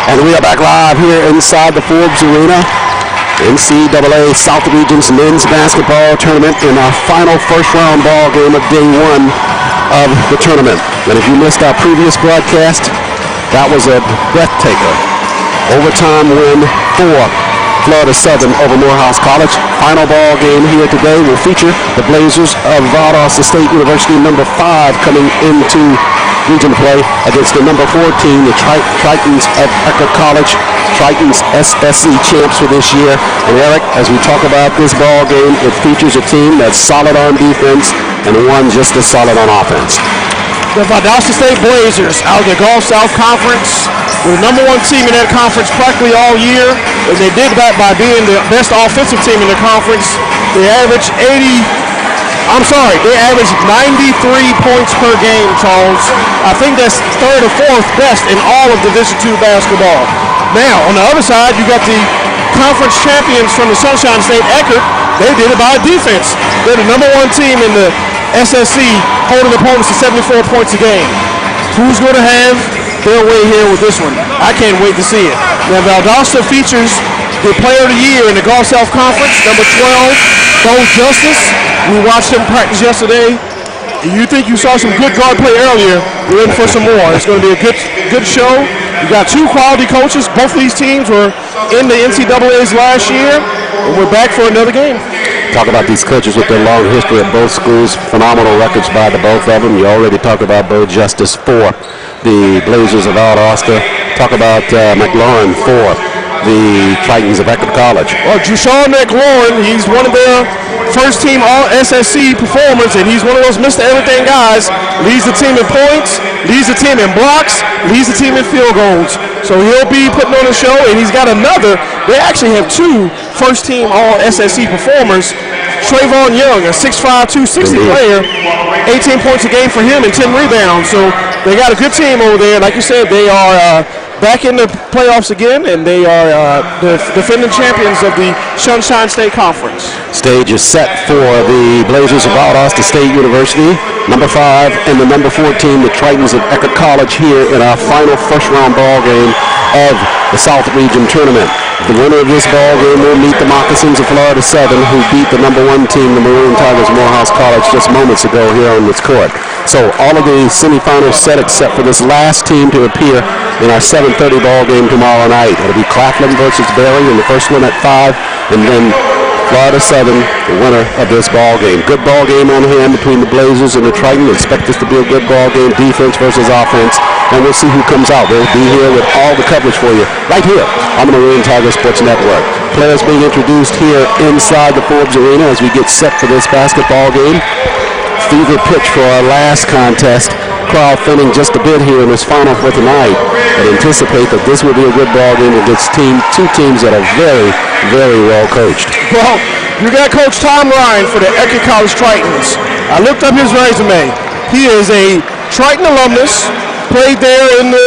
And we are back live here inside the Forbes Arena. NCAA South Region's men's basketball tournament in our final first-round ball game of day one of the tournament. And if you missed our previous broadcast, that was a breathtaker overtime win for Florida Southern over Morehouse College. Final ball game here today will feature the Blazers of Valdosta State University, number 5, coming into region play against the number 14, the Tritons of Eckerd College, Tritons SSC champs for this year. And Eric, as we talk about this ball game, it features a team that's solid on defense and one just as solid on offense. The Valdosta State Blazers out of the Gulf South Conference were the number 1 team in that conference practically all year, and they did that by being the best offensive team in the conference. They averaged 93 points per game, Charles. I think that's 3rd or 4th best in all of Division II basketball. Now, on the other side, you got the conference champions from the Sunshine State, Eckerd. They did it by defense. They're the number 1 team in the SSC, holding opponents to 74 points a game. Who's going to have their way here with this one? I can't wait to see it. Now, Valdosta features the player of the year in the Gulf South Conference, number 12, Bo Justice. We watched him practice yesterday. You think you saw some good guard play earlier, you're in for some more. It's going to be a good show. You got 2 quality coaches. Both of these teams were in the NCAAs last year, and we're back for another game. Talk about these coaches with their long history at both schools. Phenomenal records by the both of them. You already talked about Bo Justice for the Blazers of Valdosta. Talk about McLaurin for the Tritons of Eckerd College. Well, Jushawn McLaurin, he's one of the first-team All-SSC performers, and he's one of those Mr. Everything guys. Leads the team in points, leads the team in blocks, leads the team in field goals. So he'll be putting on a show, and he's got another. They actually have 2 first-team All-SSC performers. Trayvon Young, a 6'5", 260 player, 18 points a game for him and 10 rebounds. So they got a good team over there. Like you said, they are back in the playoffs again, and they are the defending champions of the Sunshine State Conference. Stage is set for the Blazers of Valdosta State University, number 5, and the number 14, the Tritons of Eckerd College, here in our final first-round ball game of the South Region Tournament. The winner of this ball game will meet the Moccasins of Florida Southern, who beat the number 1 team, the Maroon Tigers of Morehouse College, just moments ago here on this court. So all of the semifinals set except for this last team to appear in our 7:30 ball game tomorrow night. It'll be Claflin versus Berry in the first one at 5, and then Florida Southern, the winner of this ball game. Good ball game on hand between the Blazers and the Tritons. Expect this to be a good ball game, defense versus offense, and we'll see who comes out. We'll be here with all the coverage for you right here on the Maroon Tiger Sports Network. Players being introduced here inside the Forbes Arena as we get set for this basketball game. Fever pitch for our last contest. Crowd thinning just a bit here in this final for tonight, but anticipate that this will be a good ball game against 2 teams that are very, very well coached. Well, you got Coach Tom Ryan for the Eckerd College Tritons. I looked up his resume. He is a Triton alumnus, played there in the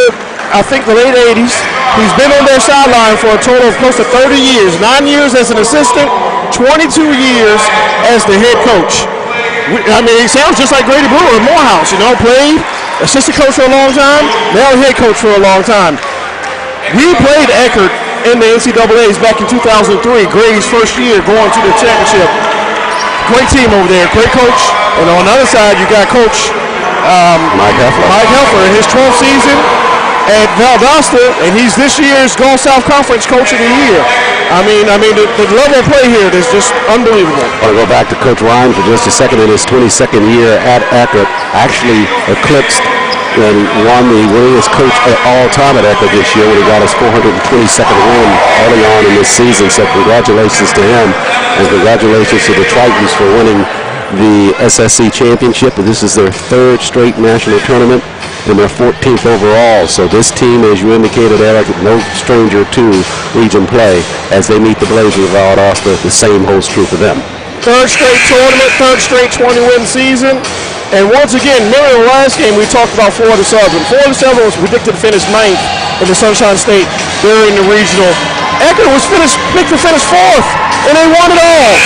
late 80s. He's been on their sideline for a total of close to 30 years, 9 years as an assistant, 22 years as the head coach. I mean, he sounds just like Grady Brewer in Morehouse, played assistant coach for a long time, now head coach for a long time. We played Eckerd in the NCAAs back in 2003, Grady's first year going to the championship. Great team over there, great coach. And on the other side, you got Coach Mike Helfer in his 12th season at Valdosta, and he's this year's Gulf South Conference Coach of the Year. I mean, the level of play here is just unbelievable. I want to go back to Coach Ryan for just a second. In his 22nd year at Eckerd, actually eclipsed and won the winningest coach at all time at Eckerd this year when he got his 422nd win early on in this season. So congratulations to him, and congratulations to the Tritons for winning the SSC championship. This is their 3rd straight national tournament and their 14th overall. So this team, as you indicated, Eric, no stranger to region play as they meet the Blazers of Valdosta. The same holds true for them. 3rd straight tournament, 3rd straight 20-win season. And once again, mirroring the last game, we talked about Florida Southern. Florida Southern was predicted to finish 9th in the Sunshine State during the regional. Eckerd was picked to finish 4th, and they won it all.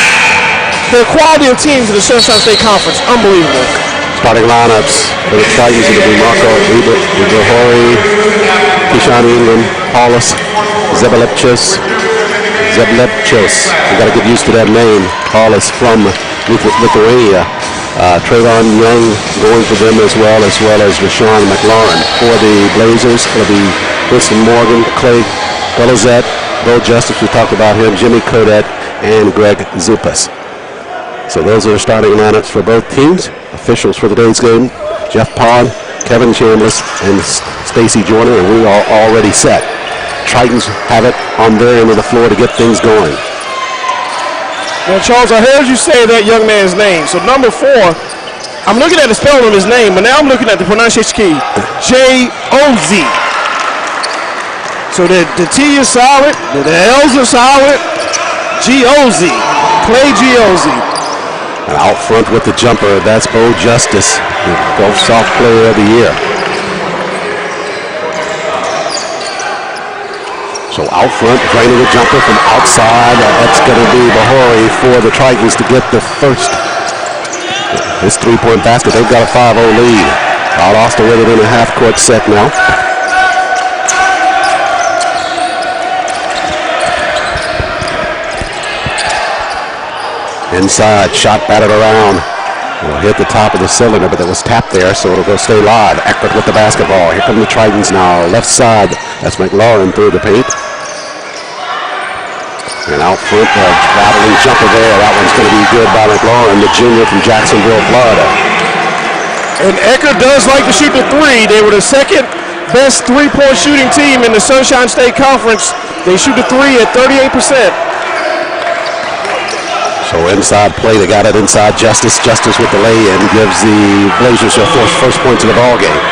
The quality of teams in the Sunshine State Conference, unbelievable. Starting lineups for the Tritons, it'll be Marco Ibahori, Sean England, Paulus Zeblevchus. You got to get used to that name. Paulus from Lithuania. Trayvon Young going for them as well as Rashawn McLaurin. For the Blazers, it'll be Winston Morgan, Clay Golizet, Bo Justice, we talked about him, Jimmy Kodet, and Greg Zupas. So those are the starting lineups for both teams. Officials for today's game, Jeff Pond, Kevin Chambliss, and Stacy Joyner, and we are already set. Tritons have it on their end of the floor to get things going. Now, Charles, I heard you say that young man's name. So number 4, I'm looking at the spelling of his name, but now I'm looking at the pronunciation key. J-O-Z. So the T is solid, the L's are solid. G-O-Z. Clay G-O-Z. And out front with the jumper, that's Bo Justice, the Gulf South Player of the Year. So out front, draining the jumper from outside. That's going to be Bahori for the Tritons to get the first. This three-point basket, they've got a 5-0 lead. Valdosta with it in a half-court set now. Inside, shot batted around. It'll hit the top of the cylinder, but it was tapped there, so it'll go stay live. Eckert with the basketball. Here come the Tritons now. Left side, that's McLaurin through the paint. And out front, battling jumper there. That one's going to be good by McLaurin, the junior from Jacksonville, Florida. And Eckerd does like to shoot the 3. They were the second best three-point shooting team in the Sunshine State Conference. They shoot the 3 at 38%. So inside play, they got it inside Justice. Justice with the lay-in gives the Blazers their first points of the ball game.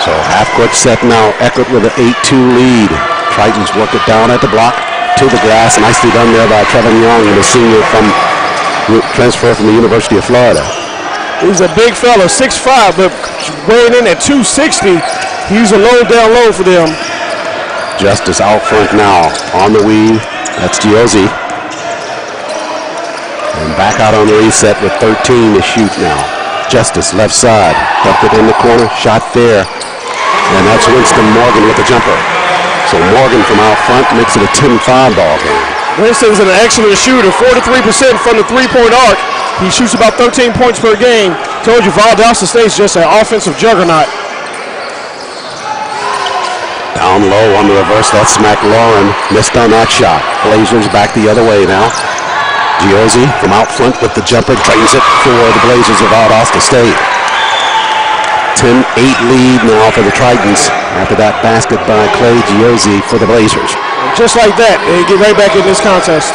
So half-court set now. Eckert with an 8-2 lead. Tritons work it down at the block to the glass. Nicely done there by Kevin Young, the senior from transfer from the University of Florida. He's a big fella, 6'5", but weighing in at 260. He's a low down low for them. Justice out front now on the weave. That's Giozzi. And back out on the reset with 13 to shoot now. Justice left side. Dumped it in the corner. Shot there. And that's Winston Morgan with the jumper. So Morgan from out front makes it a 10-5 ball game. Winston's an excellent shooter. 43% from the three-point arc. He shoots about 13 points per game. Told you Valdosta State's just an offensive juggernaut. Down low on the reverse, that's McLaurin. Missed on that shot. Blazers back the other way now. Giozzi from out front with the jumper, drains it for the Blazers of Valdosta State. 10-8 lead now for the Tritons after that basket by Clay Giozzi for the Blazers. And just like that, they get right back in this contest.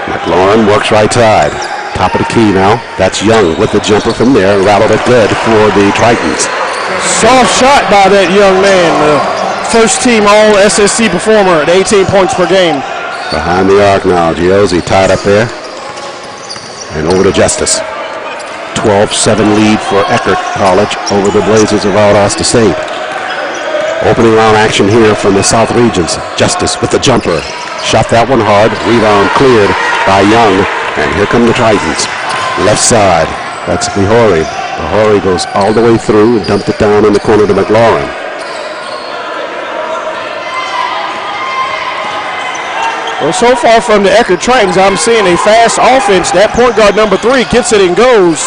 McLaurin works right side. Top of the key now. That's Young with the jumper from there. Rattled it good for the Tritons. Soft shot by that young man. First team all SSC performer at 18 points per game. Behind the arc now. Giozzi tied up there. And over to Justice. 12-7 lead for Eckerd College over the Blazers of Valdosta State. Opening round action here from the South Regions. Justice with the jumper. Shot that one hard. Rebound cleared by Young. And here come the Tritons. Left side. That's Bahori. Bahori goes all the way through and dumped it down in the corner to McLaurin. Well, so far from the Eckerd Tritons, I'm seeing a fast offense. That point guard number 3 gets it and goes.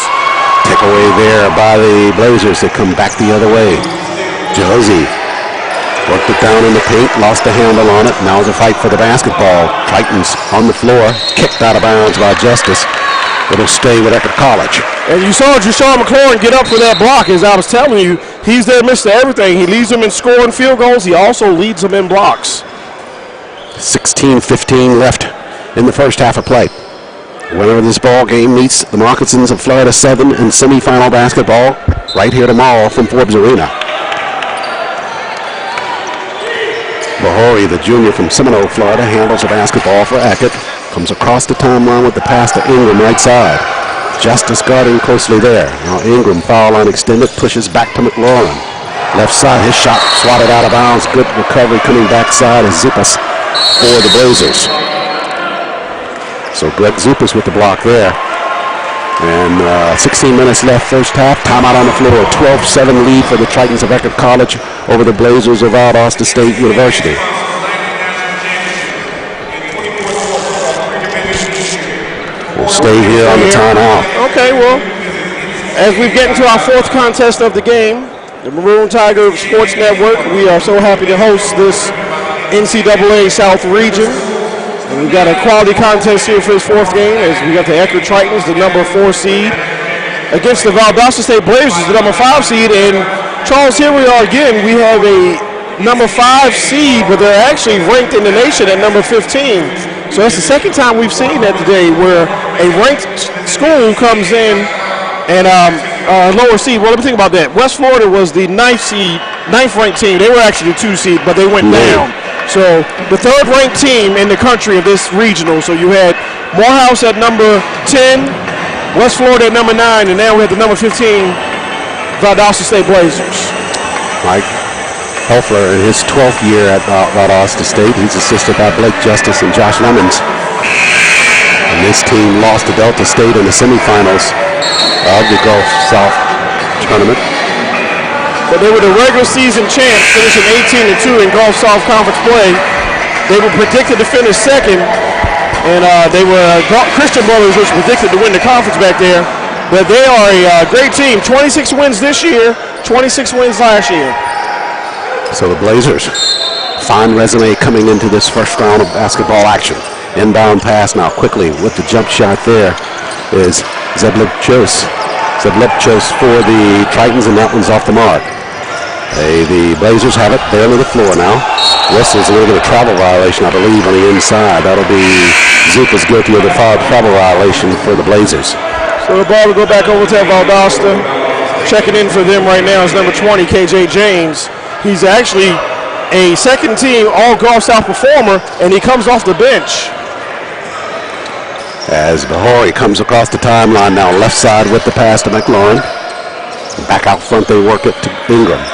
Takeaway there by the Blazers. They come back the other way. Giozzi worked it down in the paint, lost the handle on it. Now the fight for the basketball. Tritons on the floor, kicked out of bounds by Justice. It'll stay with Eckerd College. And you saw Jashawn McLaurin get up for that block. As I was telling you, he's their Mr. Everything. He leads them in scoring field goals. He also leads them in blocks. 16-15 left in the first half of play. Winner of this ball game meets the Moccasins of Florida Southern in semifinal basketball right here tomorrow from Forbes Arena. Bahori, the junior from Seminole, Florida, handles the basketball for Eckerd. Comes across the timeline with the pass to Ingram right side. Justice guarding closely there. Now Ingram, foul line extended, pushes back to McLaurin. Left side, his shot swatted out of bounds. Good recovery coming backside is Zupas for the Blazers. So Greg Zupas with the block there. And 16 minutes left first half. Timeout on the floor. 12-7 lead for the Tritons of Eckerd College over the Blazers of Valdosta State University. We'll stay here on the timeout. Okay, well, as we get into our fourth contest of the game, the Maroon Tiger Sports Network, we are so happy to host this NCAA South region. And we've got a quality contest here for this fourth game as we got the Eckerd Tritons, the number 4 seed, against the Valdosta State Blazers, the number 5 seed. And Charles, here we are again. We have a number 5 seed, but they're actually ranked in the nation at number 15. So that's the second time we've seen that today, where a ranked school comes in and lower seed. Well, let me think about that. West Florida was the 9th ranked team. They were actually the 2 seed, but they went down. So the 3rd ranked team in the country of this regional. So you had Morehouse at number 10, West Florida at number 9, and now we have the number 15 Valdosta State Blazers. Mike Helfler in his 12th year at Valdosta State. He's assisted by Blake Justice and Josh Lemons. And this team lost to Delta State in the semifinals of the Gulf South tournament. But they were the regular season champs, finishing 18-2 in Gulf South Conference play. They were predicted to finish second, and they were Christian Brothers was predicted to win the conference back there. But they are a great team. 26 wins this year, 26 wins last year. So the Blazers, fine resume coming into this first round of basketball action. Inbound pass now quickly with the jump shot there is Zeblipchos. Zeblipchos for the Tritons, and that one's off the mark. The Blazers have it. They're on the floor now. Whistle's a little bit of travel violation, I believe, on the inside. That'll be Zook is guilty of the foul travel violation for the Blazers. So the ball will go back over to Valdosta. Checking in for them right now is number 20, KJ James. He's actually a second-team All-Gulf South performer, and he comes off the bench. As Bahori comes across the timeline now, left side with the pass to McLaurin. Back out front, they work it to Ingram.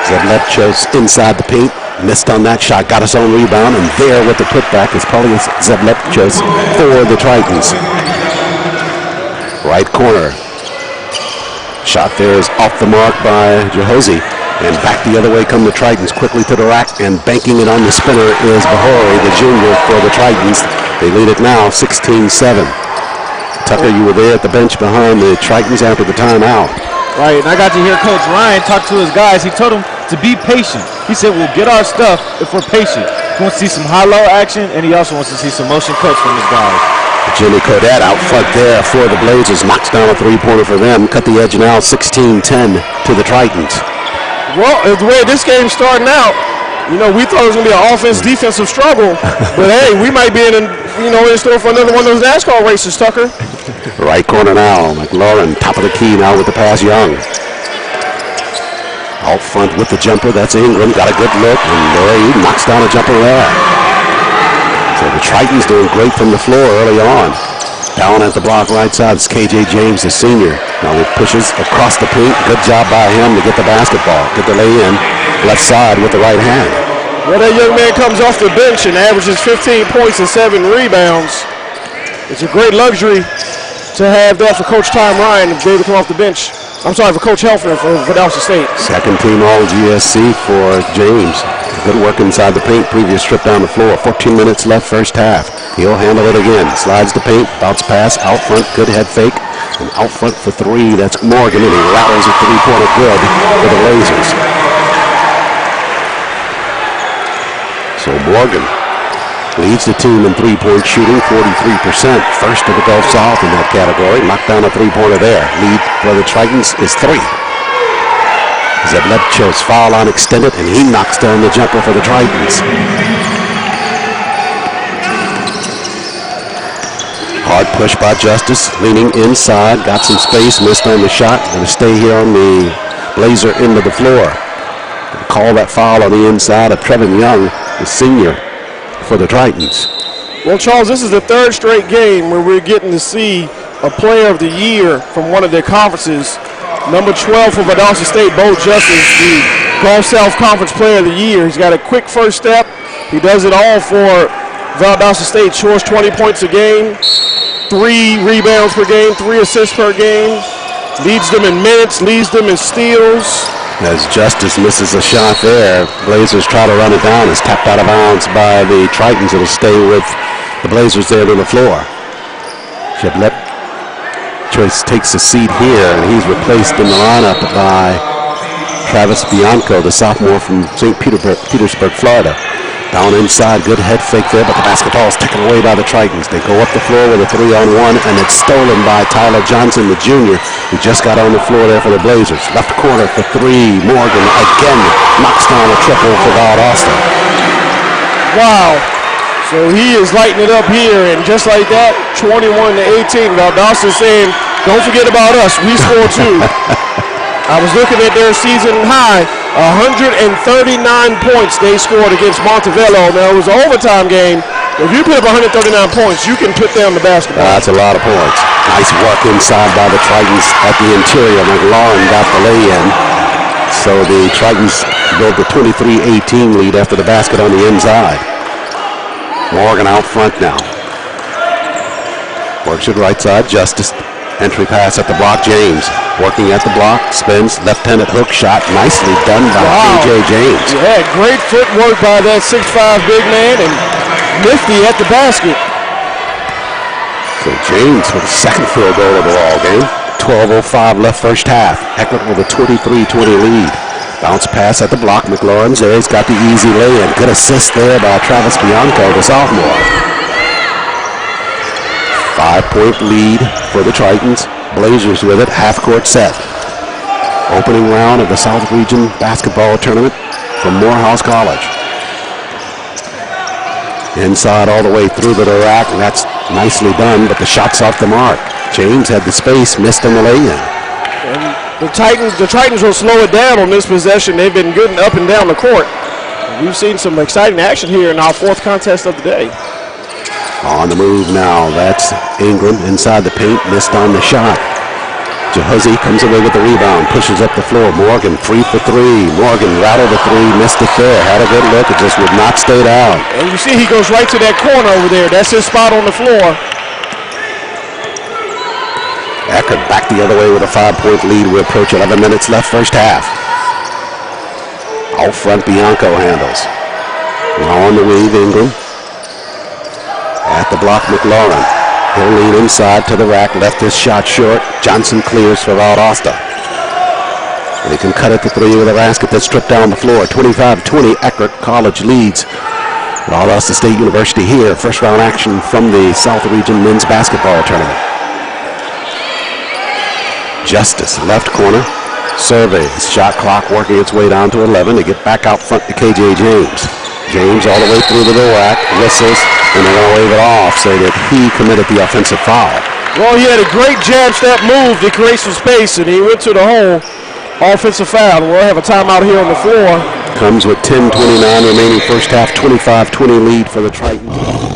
Zeblepchos inside the paint, missed on that shot, got his own rebound, and there with the putback is probably Zeblepchos for the Tritons. Right corner. Shot there is off the mark by Jehozy. And back the other way come the Tritons, quickly to the rack, and banking it on the spinner is Bahori, the junior for the Tritons. They lead it now 16-7. Tucker, you were there at the bench behind the Tritons after the timeout. Right, and I got to hear Coach Ryan talk to his guys. He told them to be patient. He said, we'll get our stuff if we're patient. He wants to see some high-low action, and he also wants to see some motion cuts from his guys. Jimmy Codet out front there for the Blazers. Knocks down a three-pointer for them. Cut the edge now, 16-10 to the Tritons. Well, the way this game's starting out, you know, we thought it was going to be an offense-defensive struggle. But, hey, we might be in store for another one of those NASCAR races, Tucker. Right corner now. McLaurin, top of the key now with the pass, Young. Out front with the jumper, that's Ingram. Got a good look, and there he knocks down a jumper there. So the Tritons doing great from the floor early on. Down at the block right side is KJ James, the senior. Now he pushes across the paint. Good job by him to get the basketball. Get the lay in. Left side with the right hand. Well, that young man comes off the bench and averages 15 points and 7 rebounds. It's a great luxury to have that for Coach Tom Ryan to be able to come off the bench. I'm sorry, for Coach Helfner for Valdosta State. Second team All-GSC for James. Good work inside the paint. Previous trip down the floor. 14 minutes left first half. He'll handle it again. Slides the paint. Bounce pass. Out front. Good head fake. And out front for three. That's Morgan. And he rattles a three-pointer good for the Blazers. So Morgan leads the team in three-point shooting, 43%. First to the Gulf South in that category. Knocked down a three-pointer there. Lead for the Tritons is 3. Zeblepchos foul line extended, and he knocks down the jumper for the Tritons. Hard push by Justice, leaning inside, got some space, missed on the shot. Going to stay here on the Blazer end of the floor. Call that foul on the inside of Trevin Young, the senior for the Tritons. Well, Charles, this is the third straight game where we're getting to see a player of the year from one of their conferences. Number 12 for Valdosta State, Bo Justice, the Gulf South Conference Player of the Year. He's got a quick first step. He does it all for Valdosta State scores 20 points a game, 3 rebounds per game, 3 assists per game, leads them in minutes, leads them in steals. As Justice misses a shot there, Blazers try to run it down. It's tapped out of bounds by the Tritons. It'll stay with the Blazers there to the floor. Chiblet Choice takes a seat here, and he's replaced in the lineup by Travis Bianco, the sophomore from St. Petersburg, Florida. Down inside, good head fake there, but the basketball is taken away by the Tritons. They go up the floor with a 3-on-1, and it's stolen by Tyler Johnson, the junior, who just got on the floor there for the Blazers. Left corner for 3. Morgan again knocks down a triple for Valdosta. Wow. So he is lighting it up here, and just like that, 21-18. Valdosta saying, don't forget about us. We scored too. I was looking at their season high, 139 points they scored against Montevello. Now, it was an overtime game. If you put up 139 points, you can put down the basketball. That's a lot of points. Nice work inside by the Tritons at the interior. McLaurin got the lay-in. So the Tritons built the 23-18 lead after the basket on the inside. Morgan out front now. Works it right side. Justice. Entry pass at the block. James working at the block. Spins. Left-handed hook shot. Nicely done by K.J. James. Yeah, great footwork by that 6'5" big man, and nifty at the basket. So James with the second field goal of the ball game. 12:05 left first half. Eckert with a 23-20 lead. Bounce pass at the block. McLaurin's there. He's got the easy lay-in. Good assist there by Travis Bianco, the sophomore. 5-point lead for the Tritons. Blazers with it. Half-court set. Opening round of the South Region basketball tournament from Morehouse College. Inside all the way through to the rack, and that's nicely done, but the shot's off the mark. James had the space, missed on the lay-in. The Tritons will slow it down on this possession. They've been good and up and down the court. We've seen some exciting action here in our 4th contest of the day. On the move now, that's Ingram inside the paint, missed on the shot. Jahuzzi comes away with the rebound, pushes up the floor. Morgan free for 3. Morgan rattled the 3, missed it there. Had a good look, it just would not stay down. And you see he goes right to that corner over there. That's his spot on the floor. Eckert back the other way with a 5-point lead. We approach 11 minutes left first half. Out front, Bianco handles. Now on the weave, Ingram. At the block, McLaurin. He'll lean inside to the rack, left his shot short. Johnson clears for Valdosta. And he can cut it to 3 with a basket that's stripped down the floor. 25-20, Eckert College leads Valdosta State University here. First round action from the South Region men's basketball tournament. Justice, left corner. Surveys. Shot clock working its way down to 11 to get back out front to K.J. James. James all the way through to the rack, whistles, and they're going to wave it off, say that he committed the offensive foul. Well, he had a great jab step move to create some space, and he went to the hole. Offensive foul. We'll have a timeout here on the floor. Comes with 10:29 remaining first half, 25-20 lead for the Tritons.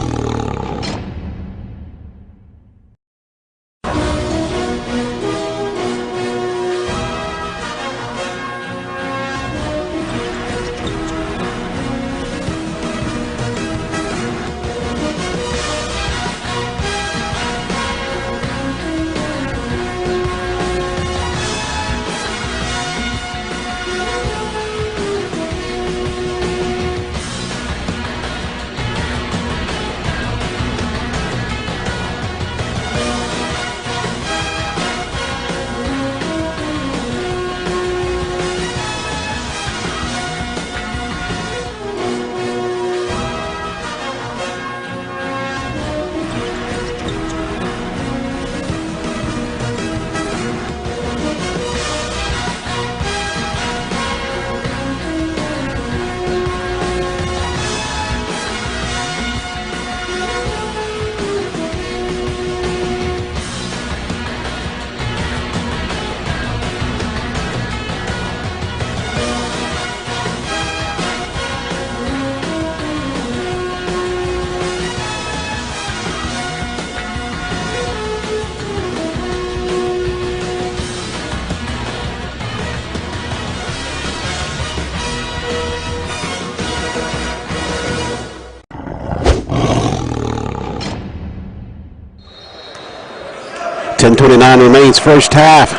10:29 remains first half.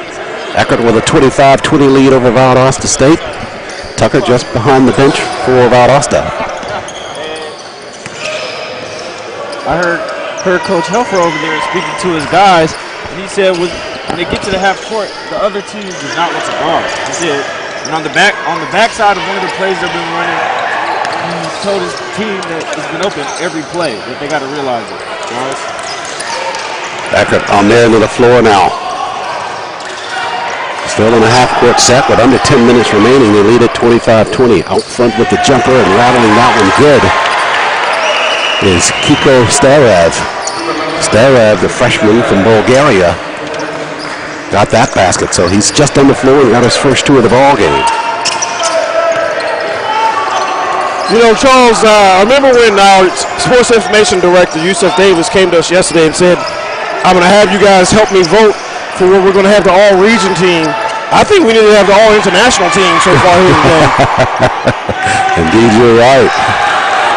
Eckerd with a 25-20 lead over Valdosta State. Tucker just behind the bench for Valdosta. I heard Coach Helfer over there speaking to his guys, and he said when they get to the half court, the other team does not want to guard. He said, and on the backside of one of the plays they've been running, he told his team that it's been open every play, that they got to realize it. Guys. Eckerd on their end of the floor now. Still in a half-court set with under 10 minutes remaining. They lead at 25-20. Out front with the jumper and rattling that one good is Kiko Starev. Starev, the freshman from Bulgaria, got that basket. So he's just on the floor and got his first two of the ball game. You know, Charles, I remember when our sports information director, Yusuf Davis, came to us yesterday and said, I'm going to have you guys help me vote for what we're going to have the all-region team. I think we need to have the all-international team so far here today. Indeed, you're right.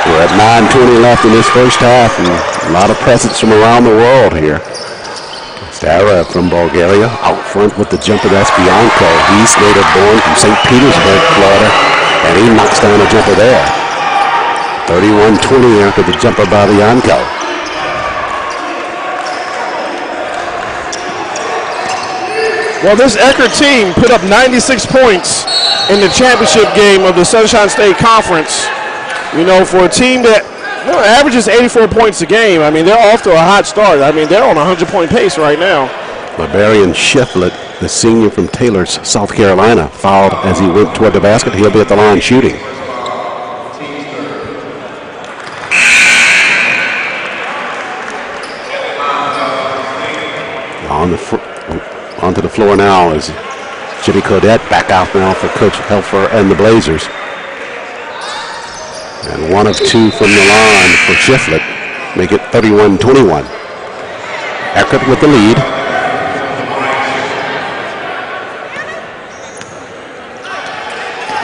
We're at 9:20 left in this first half, and a lot of presence from around the world here. Starev from Bulgaria, out front with the jumper. That's Bianco. He's native born from St. Petersburg, Florida, and he knocks down a jumper there. 31-20 after the jumper by Bianco. Well, this Eckerd team put up 96 points in the championship game of the Sunshine State Conference. You know, for a team that averages 84 points a game, I mean, they're off to a hot start. I mean, they're on a 100-point pace right now. Barbarian Shiflett, the senior from Taylor's, South Carolina, fouled as he went toward the basket. He'll be at the line shooting. Onto the floor now is Jimmy Codette, back out now for Coach Helfer and the Blazers. And one of two from the line for Shiflett, make it 31-21. Eckerd with the lead.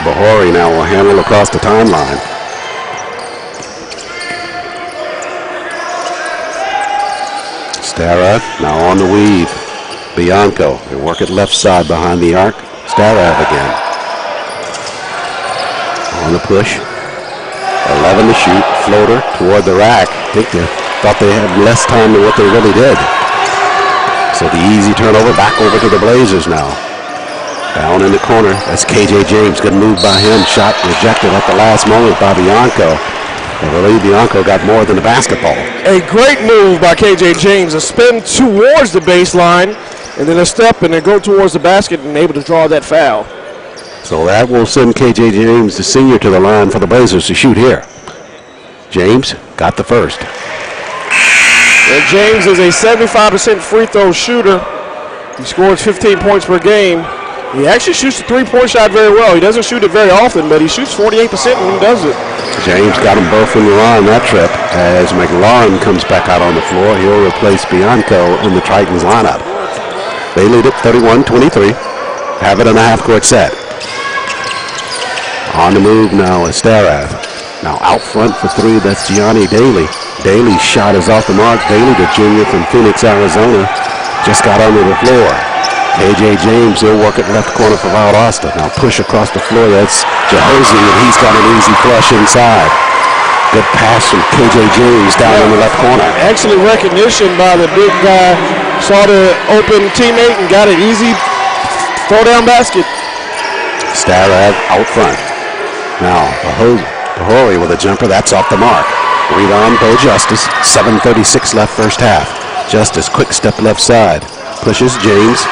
Bahori now will handle across the timeline. Starev now on the weave. Bianco, they work it left side behind the arc. Starev again. On the push. 11 to shoot. Floater toward the rack. I think they thought they had less time than what they really did. So the easy turnover back over to the Blazers now. Down in the corner. That's KJ James. Good move by him. Shot rejected at the last moment by Bianco. I believe Bianco got more than the basketball. A great move by KJ James. A spin towards the baseline, and then a step and then go towards the basket and able to draw that foul. So that will send KJ James, the senior, to the line for the Blazers to shoot here. James got the first. And James is a 75% free throw shooter. He scores 15 points per game. He actually shoots the three-point shot very well. He doesn't shoot it very often, but he shoots 48% when he does it. James got them both in the line that trip as McLaurin comes back out on the floor. He'll replace Bianco in the Tritons lineup. They lead it 31-23. Have it in a half-court set. On the move now is Starev. Now out front for three, that's Gianni Daly. Daly's shot is off the mark. Daly, the junior from Phoenix, Arizona, just got under the floor. KJ James, he'll work it left corner for Valdosta. Now push across the floor, that's Jehozy, and he's got an easy flush inside. Good pass from KJ James down in the left corner. Excellent recognition by the big guy. Saw the open teammate and got an easy throw-down basket. Starev out front. Now, Bahori with a jumper, that's off the mark. Rebound, Bo Justice, 7:36 left first half. Justice, quick step left side. Pushes James.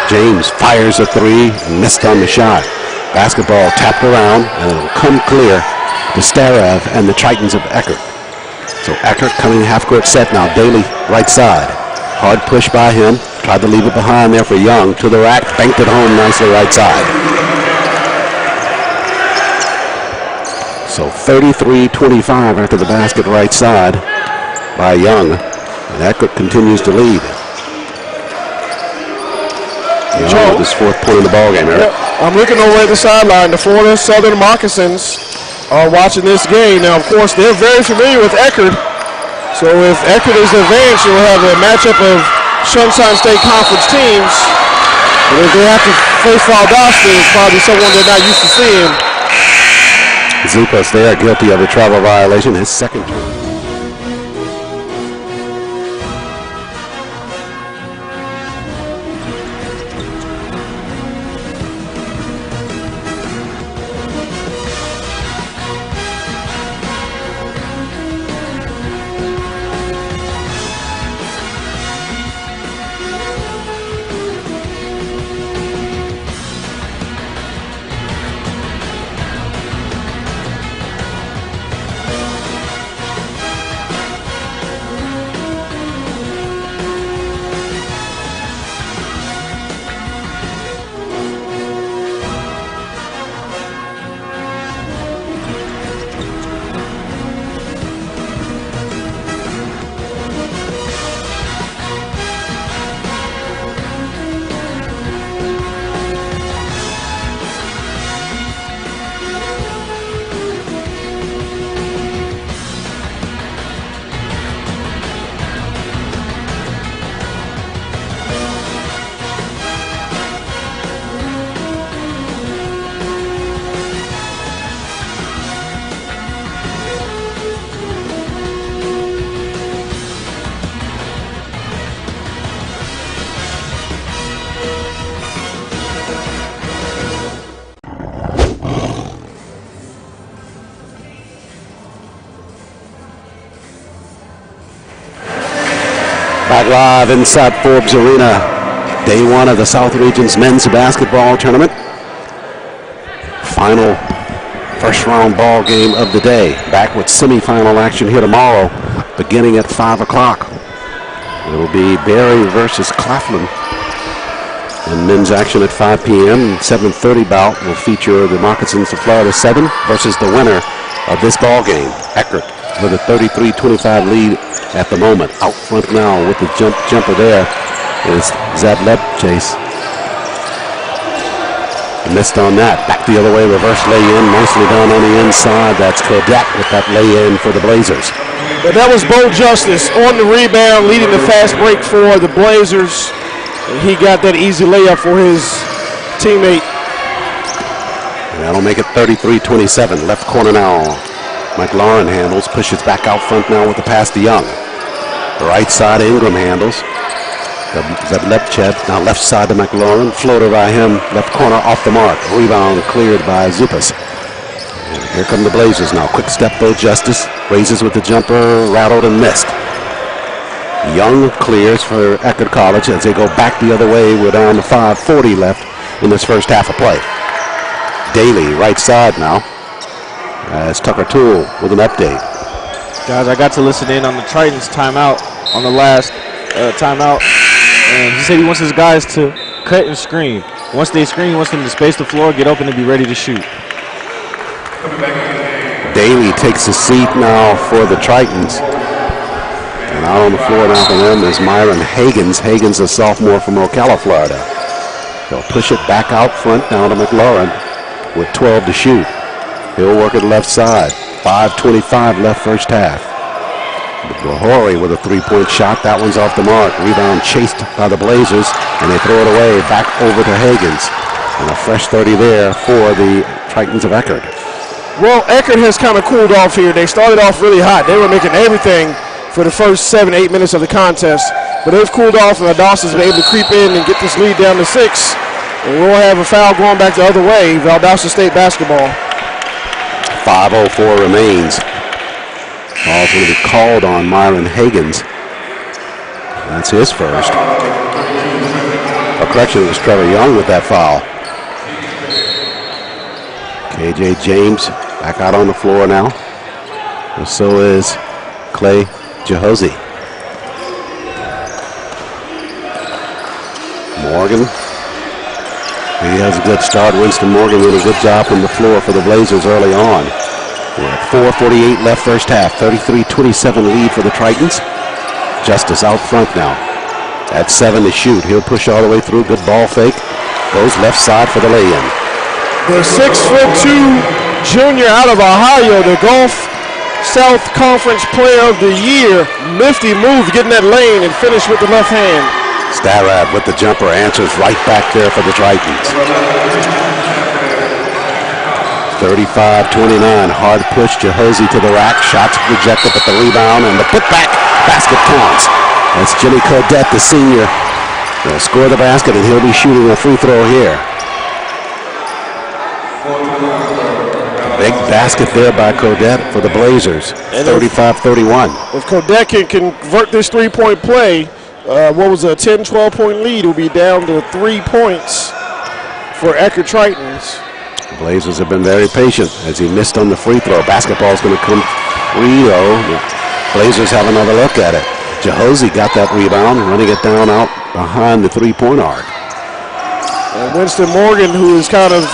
James fires a three and missed on the shot. Basketball tapped around, and it'll come clear to Starev and the Tritons of Eckerd. So Eckerd coming half-court set now. Daly right side. Hard push by him. Tried to leave it behind there for Young. To the rack, banked it home nicely right side. So 33-25 after the basket right side by Young. And Eckerd continues to lead. Young with his fourth point in the ballgame, Eric. I'm looking over at the sideline. The Florida Southern Moccasins are watching this game. Now, of course, they're very familiar with Eckerd. So if Eckerd is advanced, you'll have a matchup of Sunshine State Conference teams. But if they have to face Valdosta, it's probably someone they're not used to seeing. Zupas there, guilty of a travel violation, his second. Back live inside Forbes Arena. Day one of the South Region's men's basketball tournament. Final first round ball game of the day. Back with semifinal action here tomorrow, beginning at 5 o'clock. It will be Berry versus Claflin. And men's action at 5 p.m. 7:30 bout will feature the Moccasins of Florida 7 versus the winner of this ball game, Eckerd, with a 33-25 lead at the moment. Out front now with the jumper there is Zeb Lepchase. Missed on that. Back the other way, reverse lay-in, nicely done on the inside. That's Kodak with that lay-in for the Blazers. But that was Bo Justice on the rebound, leading the fast break for the Blazers. And he got that easy layup for his teammate. And that'll make it 33-27. Left corner now. McLaurin handles, pushes back out front now with the pass to Young. The right side, Ingram handles. Lepchev, now left side to McLaurin. Floater by him, left corner off the mark. Rebound cleared by Zupas. And here come the Blazers now. Quick step, Bo Justice. Raises with the jumper, rattled and missed. Young clears for Eckerd College as they go back the other way. We're down to 5:40 left in this first half of play. Daly, right side now. As Tucker Toole with an update. Guys, I got to listen in on the Tritons timeout, on the last timeout. And he said he wants his guys to cut and screen. Once they screen, he wants them to space the floor, get open, and be ready to shoot. Daly takes a seat now for the Tritons. And out on the floor now for them is Myron Hagens. Hagens, a sophomore from Ocala, Florida. They'll push it back out front now to McLaurin with 12 to shoot. He'll work it left side. 5:25 left first half. Bahori with a three-point shot. That one's off the mark. Rebound chased by the Blazers, and they throw it away back over to Hagens. And a fresh 30 there for the Tritons of Eckerd. Well, Eckerd has kind of cooled off here. They started off really hot. They were making everything for the first 7-8 minutes of the contest. But they've cooled off, and Valdosta's been able to creep in and get this lead down to 6. And we'll have a foul going back the other way, Valdosta State basketball. 5:04 remains. Ball's going to be called on Myron Hagens. That's his first. A correction, it was Trevor Young with that foul. KJ James back out on the floor now. And so is Clay Jahosi. Morgan. He has a good start. Winston Morgan did a good job from the floor for the Blazers early on. We're at 4:48 left first half. 33-27 lead for the Tritons. Justice out front now. At 7 to shoot. He'll push all the way through. Good ball fake. Goes left side for the lay-in. The 6'2" junior out of Ohio, the Gulf South Conference Player of the Year. Nifty move, getting that lane and finish with the left hand. Starav with the jumper answers right back there for the Tritons. 35-29, hard push, Jehozy to the rack, shots rejected, but the rebound and the putback basket counts. That's Jimmy Codette, the senior. He'll score the basket, and he'll be shooting a free throw here. Big basket there by Codette for the Blazers, 35-31. If Codette can convert this three-point play, what was a 10, 12-point lead, will be down to 3 points for Eckerd Tritons. The Blazers have been very patient as he missed on the free throw. Basketball's going to come free, though. The Blazers have another look at it. Jehozy got that rebound, running it down out behind the three-point arc. And Winston Morgan, who is kind of,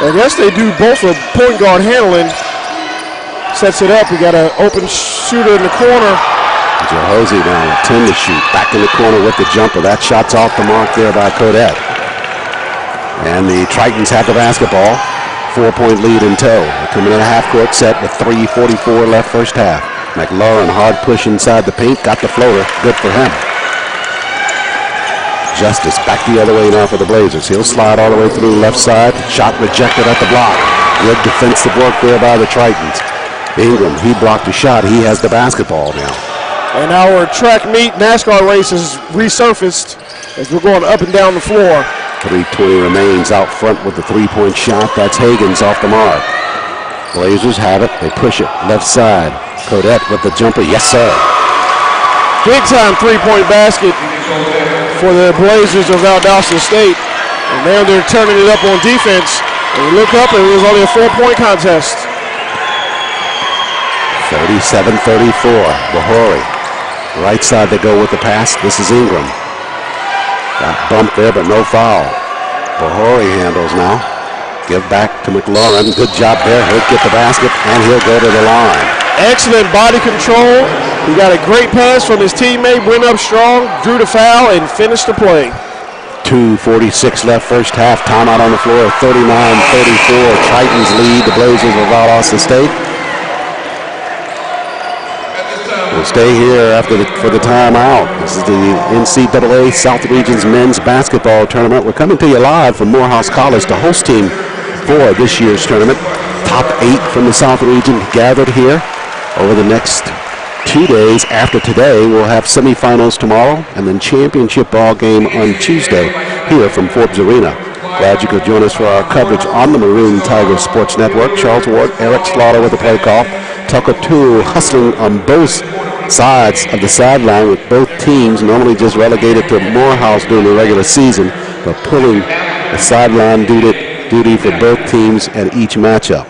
I guess they do both of point guard handling, sets it up. We got an open shooter in the corner. Jehozy now with 10 to shoot. Back in the corner with the jumper. That shot's off the mark there by Codette. And the Tritons have the basketball. 4-point lead in tow. They're coming in a half-court set with 3:44 left first half. McLaurin hard push inside the paint. Got the floater. Good for him. Justice back the other way now for the Blazers. He'll slide all the way through left side. Shot rejected at the block. Good defensive work there by the Tritons. Ingram, he blocked a shot. He has the basketball now. And our track meet NASCAR race has resurfaced as we're going up and down the floor. 3:20 remains out front with the three-point shot. That's Hagens off the mark. Blazers have it. They push it. Left side. Codette with the jumper. Yes, sir. Big-time three-point basket for the Blazers of Valdosta State. And now they're turning it up on defense. And we look up and it was only a 4-point contest. 37-34. Bahori. Right side they go with the pass. This is Ingram. Got bumped there, but no foul. Bahori handles now. Give back to McLaurin. Good job there. He'll get the basket, and he'll go to the line. Excellent body control. He got a great pass from his teammate. Went up strong, drew the foul, and finished the play. 2:46 left first half. Timeout on the floor. 39-34. Tritons lead the Blazers of Valdosta State. We'll stay here for the timeout. This is the NCAA South Region's men's basketball tournament. We're coming to you live from Morehouse College, the host team for this year's tournament. Top 8 from the South Region gathered here over the next 2 days. After today, we'll have semifinals tomorrow and then championship ball game on Tuesday here from Forbes Arena. Glad you could join us for our coverage on the Maroon Tiger Sports Network. Charles Ward, Eric Slaughter with the play call. Tucker Toole hustling on both sides of the sideline with both teams normally just relegated to Morehouse during the regular season, but pulling the sideline duty for both teams at each matchup.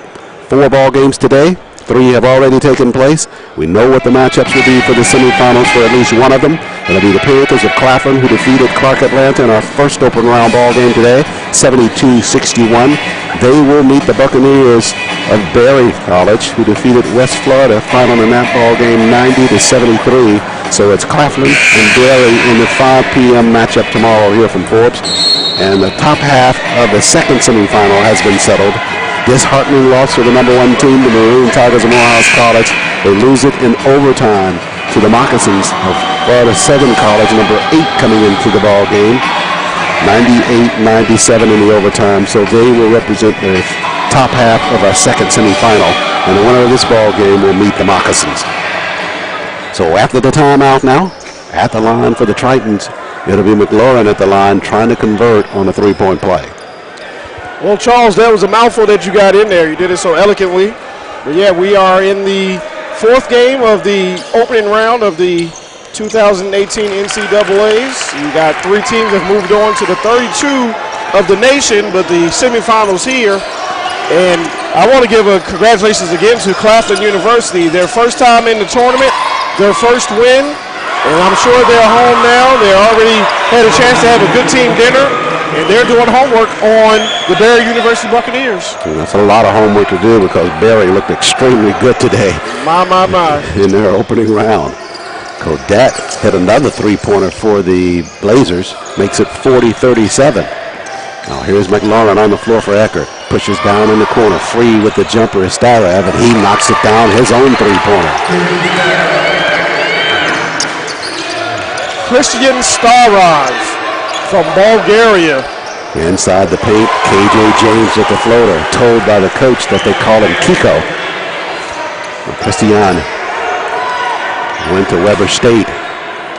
4 ball games today. 3 have already taken place. We know what the matchups will be for the semifinals for at least one of them. It'll be the Panthers of Claflin, who defeated Clark Atlanta in our first open round ball game today, 72-61. They will meet the Buccaneers of Berry College, who defeated West Florida, final in that ball game 90-73. So it's Claflin and Berry in the 5 p.m. matchup tomorrow here from Forbes. And the top half of the second semifinal has been settled. Disheartening loss for the number 1 team, the Maroon Tigers of Morehouse College. They lose it in overtime to the Moccasins of Florida Southern College, number 8 coming into the ball game. 98-97 in the overtime, so they will represent the top half of our second semifinal, and the winner of this ball game will meet the Moccasins. So after the timeout now, at the line for the Tritons, it'll be McLaurin at the line trying to convert on a 3-point play. Well, Charles, that was a mouthful that you got in there. You did it so eloquently. But yeah, we are in the 4th game of the opening round of the 2018 NCAAs. You got 3 teams that have moved on to the 32 of the nation, but the semifinals here. And I want to give a congratulations again to Claflin University. Their first time in the tournament, their first win, and I'm sure they're home now. They already had a chance to have a good team dinner, and they're doing homework on the Berry University Buccaneers. And that's a lot of homework to do because Berry looked extremely good today. My. In their opening round. Codette hit another 3-pointer for the Blazers, makes it 40-37. Now here's McLaurin on the floor for Eckerd. Pushes down in the corner, free with the jumper is Starav, and he knocks it down, his own 3-pointer. Christian Starav from Bulgaria. Inside the paint, KJ James with the floater, told by the coach that they call him Kiko. Christian went to Weber State,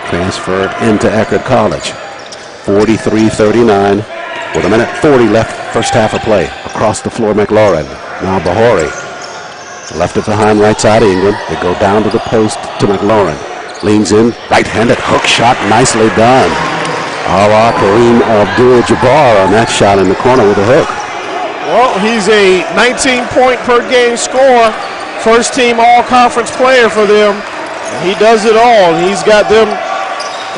transferred into Eckerd College. 43-39, with 1:40 left, first half of play. Across the floor, McLaurin. Now Bahori. Left it behind, right side England. They go down to the post to McLaurin. Leans in, right-handed hook shot, nicely done. Kareem Abdul-Jabbar on that shot in the corner with a hook. Well, he's a 19-point-per-game scorer. First team all-conference player for them. And he does it all. He's got them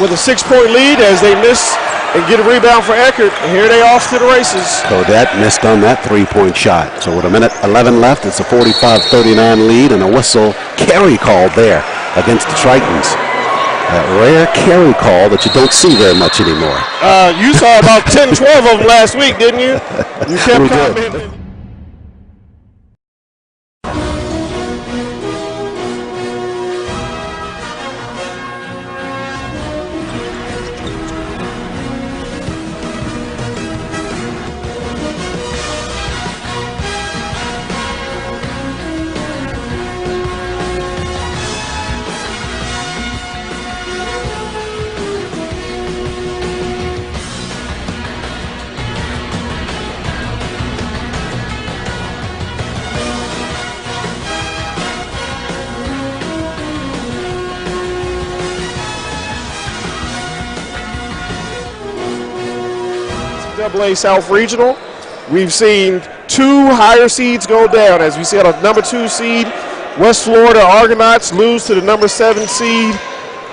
with a 6-point lead as they miss and get a rebound for Eckerd. And here they off to the races. Codet missed on that 3-point shot. So with 1:11 left, it's a 45-39 lead and a whistle carry called there against the Tritons. That rare carry call that you don't see very much anymore. You saw about 10, 12 of them last week, didn't you? You kept commenting. NCAA South Regional. We've seen 2 higher seeds go down. As we said, a number 2 seed, West Florida Argonauts lose to the number 7 seed,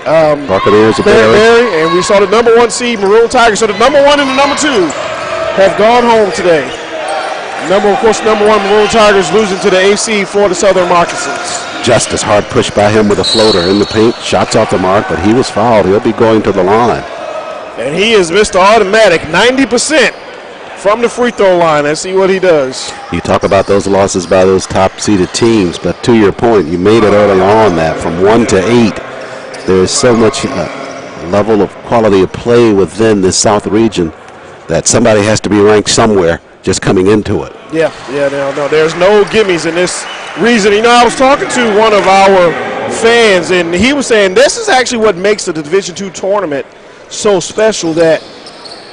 Buccaneers of Barry. And we saw the number 1 seed, Maroon Tigers. So the number 1 and the number 2 have gone home today. Of course, number 1 Maroon Tigers losing to the AC Florida Southern Moccasins. Justice hard pushed by him with a floater in the paint. Shots off the mark, but he was fouled. He'll be going to the line. And he is Mr. Automatic, 90% from the free throw line. Let's see what he does. You talk about those losses by those top-seeded teams, but to your point, you made it early on that from 1 to 8. There's so much level of quality of play within this South region that somebody has to be ranked somewhere just coming into it. Yeah, no, there's no gimmies in this region. You know, I was talking to one of our fans, and he was saying this is actually what makes the Division II tournament so special, that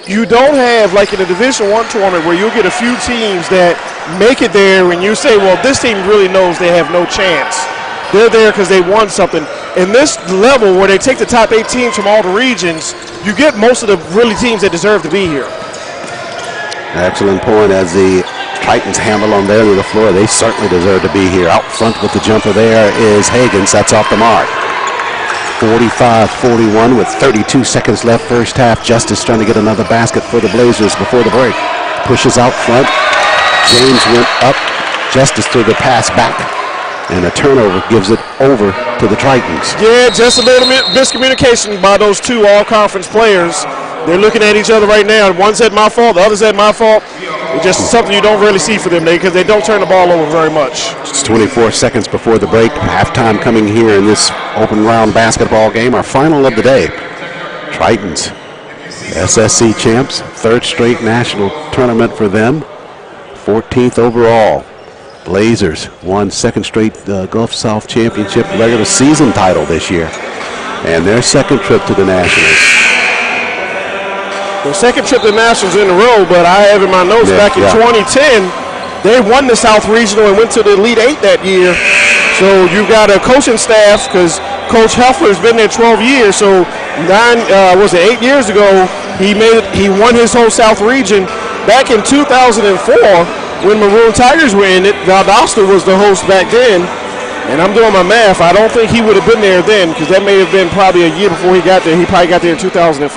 you don't have, like in a Division I tournament, where you'll get a few teams that make it there and you say, well, this team really knows they have no chance. They're there because they won something. In this level, where they take the top 8 teams from all the regions, you get most of the really teams that deserve to be here. Excellent point. As the Titans handle on there with the floor, they certainly deserve to be here. Out front with the jumper there is Hagens. That's off the mark. 45-41 with 32 seconds left first half. Justice trying to get another basket for the Blazers before the break. Pushes out front. James went up. Justice threw the pass back. And a turnover gives it over to the Tritons. Yeah, just a little bit miscommunication by those 2 all-conference players. They're looking at each other right now. One said my fault, the other said my fault. It's just something you don't really see for them because they don't turn the ball over very much. It's 24 seconds before the break. Halftime coming here in this open round basketball game. Our final of the day. Tritons, SSC champs, 3rd straight national tournament for them. 14th overall. Blazers won 2nd straight Gulf South Championship regular season title this year. And their 2nd trip to the Nationals. Their 2nd trip to the Nationals in a row, but I have in my notes back in 2010, they won the South Regional and went to the Elite 8 that year. So you've got a coaching staff, because Coach Heffler's been there 12 years. So 8 years ago, he won his whole South region. Back in 2004, when Maroon Tigers were in it, Valdosta was the host back then. And I'm doing my math. I don't think he would have been there then, because that may have been probably a year before he got there. He probably got there in 2005.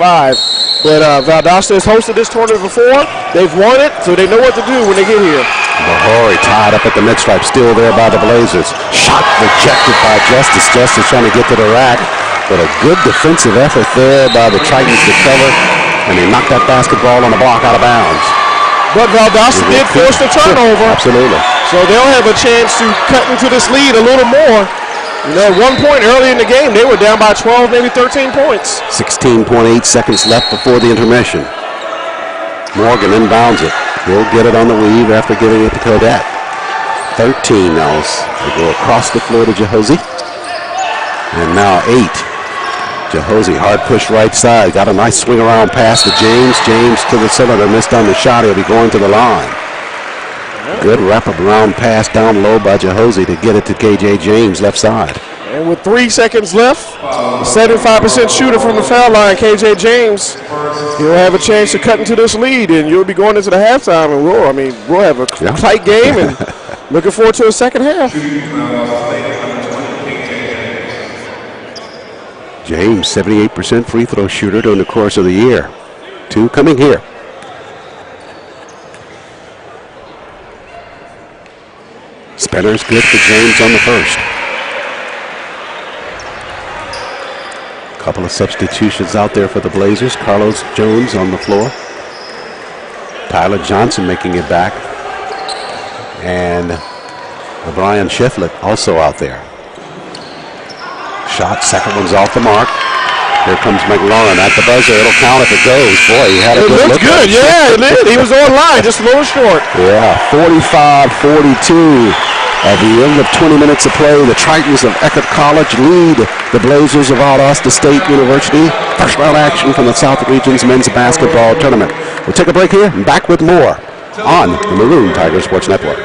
But Valdosta has hosted this tournament before. They've won it, so they know what to do when they get here. Bahori tied up at the mid-stripe, still there by the Blazers. Shot rejected by Justice. Justice trying to get to the rack. But a good defensive effort there by the Tritons to cover. And they knocked that basketball on the block out of bounds. But Valdosta did force the turnover. Absolutely. So they'll have a chance to cut into this lead a little more. You know, at one point early in the game, they were down by 12, maybe 13 points. 16.8 seconds left before the intermission. Morgan inbounds it. He'll get it on the weave after giving it to Cadet. 13 now. They go across the floor to Jahosey. And now 8. Jahosey, hard push right side. Got a nice swing around pass to James. James to the cylinder. Missed on the shot. He'll be going to the line. Good wrap-around pass down low by Jahosey to get it to KJ James, left side. And with 3 seconds left, 75% shooter from the foul line, KJ James, he'll have a chance to cut into this lead, and you'll be going into the halftime, and we'll have a tight game, and looking forward to the second half. James, 78% free throw shooter during the course of the year. 2 coming here. Spinner's good for James on the first. Couple of substitutions out there for the Blazers. Carlos Jones on the floor. Tyler Johnson making it back. And Brian Shiflett also out there. Shot, second one's off the mark. Here comes McLaurin at the buzzer. It'll count if it goes. Boy, he had a good look. It looked good, yeah, it did. He was on line, just a little short. Yeah, 45-42. At the end of 20 minutes of play, the Tritons of Eckerd College lead the Blazers of Valdosta State University. First round action from the South Region's men's basketball tournament. We'll take a break here and back with more on the Maroon Tiger Sports Network.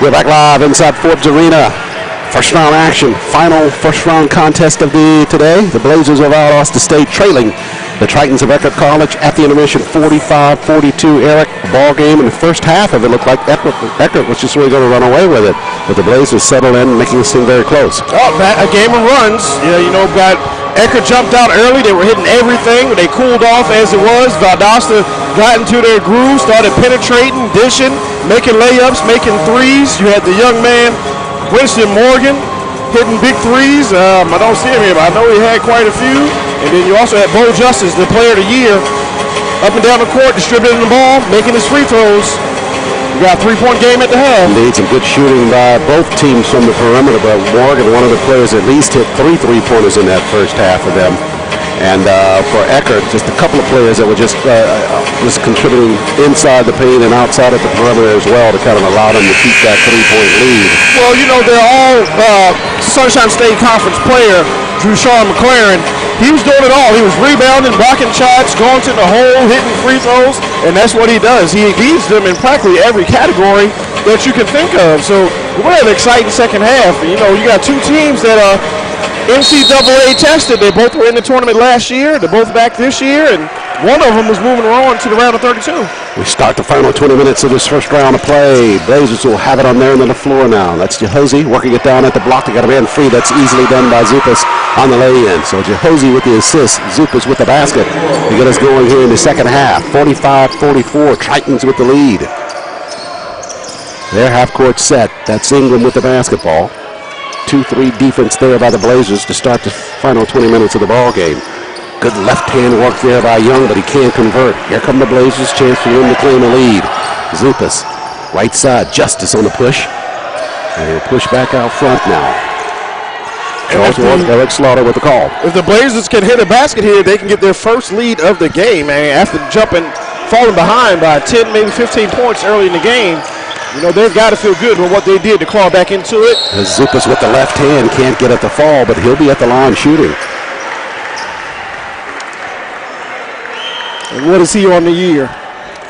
We're back live inside Forbes Arena. First round action, final first round contest of today. The Blazers of Valdosta State trailing the Tritons of Eckerd College at the intermission, 45-42. Eric, a ball game in the first half of it looked like Eckerd was just really going to run away with it, but the Blazers settled in, making this thing very close. Oh, a game of runs. Yeah, Eckerd jumped out early. They were hitting everything. They cooled off as it was. Valdosta got into their groove, started penetrating, dishing, making layups, making threes. You had the young man, Winston Morgan, hitting big threes. I don't see him here, but I know he had quite a few. And then you also had Bo Justice, the player of the year, up and down the court, distributing the ball, making his free throws. You got a three-point game at the half. Indeed, some good shooting by both teams from the perimeter, but Morgan, one of the players, at least hit 3 3-pointers in that first half of them. And for Eckerd, just a couple of players that were just contributing inside the paint and outside at the perimeter as well to kind of allow them to keep that 3-point lead. Well, they're all Sunshine State Conference player, Drushawn McLaren. He was doing it all. He was rebounding, blocking shots, going to the hole, hitting free throws, and that's what he does. He leads them in practically every category that you can think of. So we're an exciting second half. And, you got two teams that are NCAA tested. They both were in the tournament last year. They're both back this year, and one of them was moving on to the round of 32. We start the final 20 minutes of this first round of play. Blazers will have it on their end of the floor now. That's Jehozy working it down at the block. They got a man free. That's easily done by Zupas on the lay-in. So Jehozy with the assist, Zupas with the basket to get us going here in the second half. 45-44, Tritons with the lead. Their half-court set. That's Ingram with the basketball. 2-3 defense there by the Blazers to start the final 20 minutes of the ball game. Good left-hand work there by Young, but he can't convert. Here come the Blazers, chance for him to claim a lead. Zupas, right side, Justice on the push. And he'll push back out front now. Eric Slaughter with the call. If the Blazers can hit a basket here, they can get their first lead of the game. And after falling behind by 10, maybe 15 points early in the game, they've got to feel good with what they did to claw back into it. Zupas with the left hand can't get at the fall, but he'll be at the line shooting. And what is he on the year?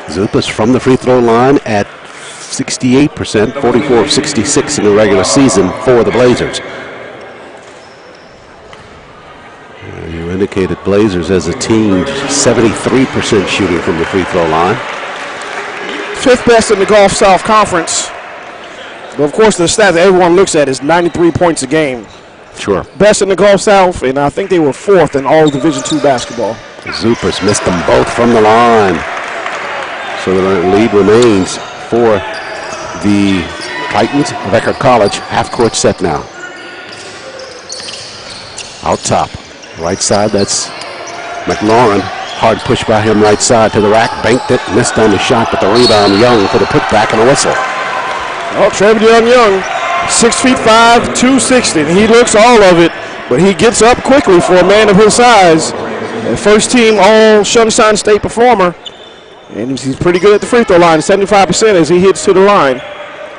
Zupas from the free throw line at 68%, 44 of 66 in the regular season for the Blazers. You indicated Blazers as a team, 73% shooting from the free throw line. 5th best in the Gulf South Conference. But of course, the stat that everyone looks at is 93 points a game. Sure. Best in the Gulf South, and I think they were 4th in all Division II basketball. Zupas missed them both from the line. So the lead remains for the Titans of Eckerd College. Half-court set now. Out top. Right side, that's McLaurin. Hard push by him right side to the rack. Banked it, missed on the shot, but the rebound Young for the putback and a whistle. Oh, Trevion Young, 6'5", 260. He looks all of it, but he gets up quickly for a man of his size. And first team all Sunshine State performer. And he's pretty good at the free throw line, 75% as he hits to the line.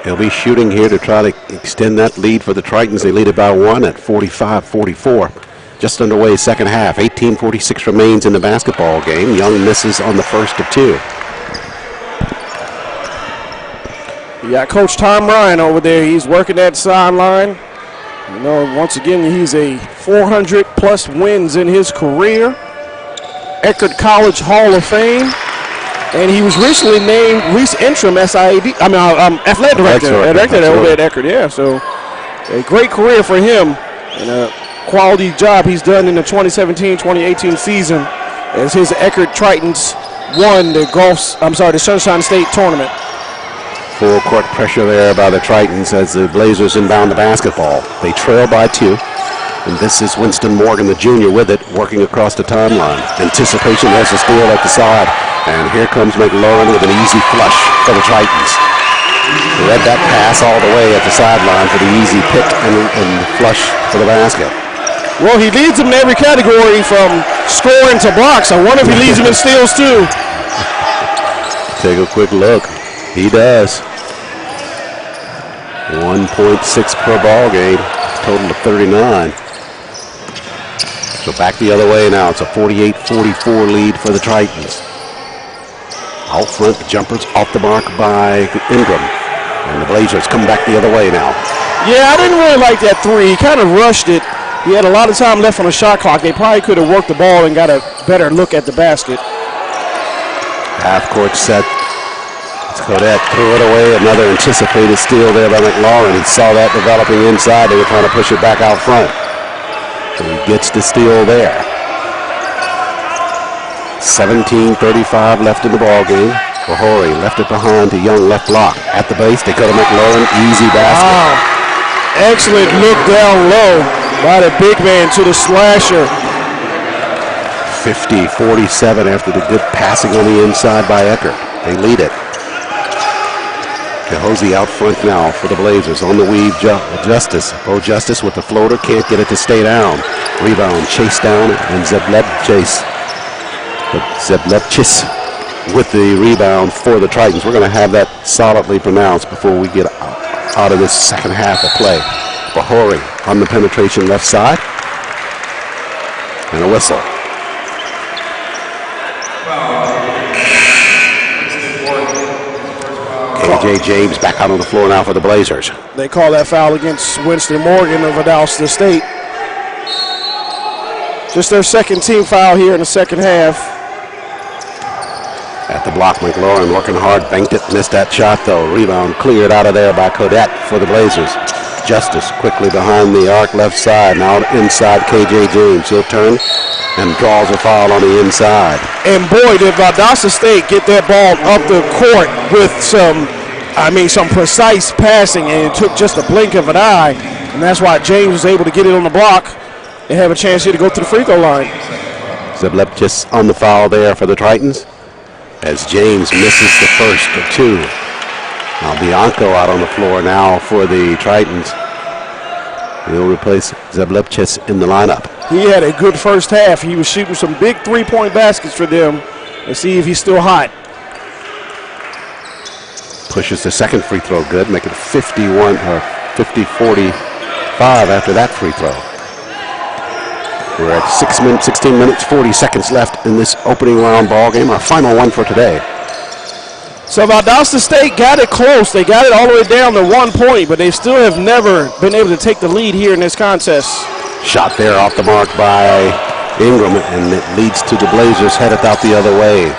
He'll be shooting here to try to extend that lead for the Tritons. They lead it by 1 at 45-44. Just underway second half. 18:46 remains in the basketball game. Young misses on the first of 2. You got Coach Tom Ryan over there. He's working that sideline. Once again, he's a 400-plus wins in his career. Eckerd College Hall of Fame. And he was recently named interim athletic director over at Eckerd. Yeah, so a great career for him. And a quality job he's done in the 2017-2018 season as his Eckerd Tritons won the Sunshine State tournament. Full court pressure there by the Tritons as the Blazers inbound the basketball. They trail by 2. And this is Winston Morgan, the junior, with it, working across the timeline. Anticipation has a steal at the side. And here comes McLaurin with an easy flush for the Tritons. They read that pass all the way at the sideline for the easy pick and flush for the basket. Well, he leads them in every category from scoring to blocks. I wonder if he leads them in steals too. Take a quick look. He does. 1.6 per ball game, total of 39. So back the other way now. It's a 48-44 lead for the Tritons. Out front, the jumpers off the mark by Ingram. And the Blazers come back the other way now. Yeah, I didn't really like that three. He kind of rushed it. He had a lot of time left on the shot clock. They probably could have worked the ball and got a better look at the basket. Half-court set. Kodette threw it away. Another anticipated steal there by McLaurin. He saw that developing inside. They were trying to push it back out front. So he gets the steal there. 17:35 left in the ball game. Bahori left it behind to Young, left block. At the base, they go to McLaurin. Easy basket. Wow. Excellent look down low by the big man to the slasher. 50-47 after the good passing on the inside by Eckert. They lead it. Jehozy out front now for the Blazers. On the weave, Justice. Bo Justice with the floater. Can't get it to stay down. Rebound, chase down, and Zeblebchis with the rebound for the Tritons. We're going to have that solidly pronounced before we get out of this second half of play. Bahori on the penetration left side. And a whistle. KJ James back out on the floor now for the Blazers. They call that foul against Winston Morgan of Valdosta State. Just their second team foul here in the second half. At the block, McLaurin working hard, banked it, missed that shot though. Rebound cleared out of there by Kodette for the Blazers. Justice quickly behind the arc left side. Now inside KJ James. He'll turn and draws a foul on the inside. And boy, did Valdosta State get that ball up the court with some precise passing, and it took just a blink of an eye. And that's why James was able to get it on the block and have a chance here to go to the free throw line. Zeblebchis on the foul there for the Tritons, as James misses the first of two. Now Bianco out on the floor now for the Tritons. He'll replace Zeblebchis in the lineup. He had a good first half. He was shooting some big three-point baskets for them. Let's see if he's still hot. Pushes the second free throw good, make it 50-45 after that free throw. We're at 16 minutes, 40 seconds left in this opening round ball game, our final one for today. So Valdosta State got it close. They got it all the way down to 1 point, but they still have never been able to take the lead here in this contest. Shot there off the mark by Ingram, and it leads to the Blazers headed out the other way.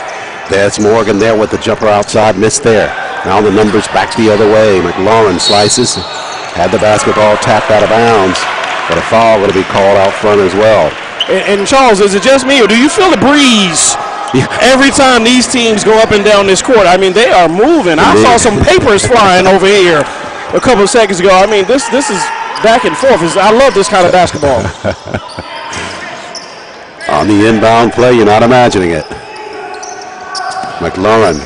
There's Morgan there with the jumper outside, missed there. Now the numbers back the other way. McLaurin slices, had the basketball tapped out of bounds, but a foul going to be called out front as well. And Charles, is it just me, or do you feel the breeze every time these teams go up and down this court? I mean, they are moving. I saw some papers flying over here a couple of seconds ago. I mean, this is back and forth. I love this kind of basketball. On the inbound play, you're not imagining it. McLaurin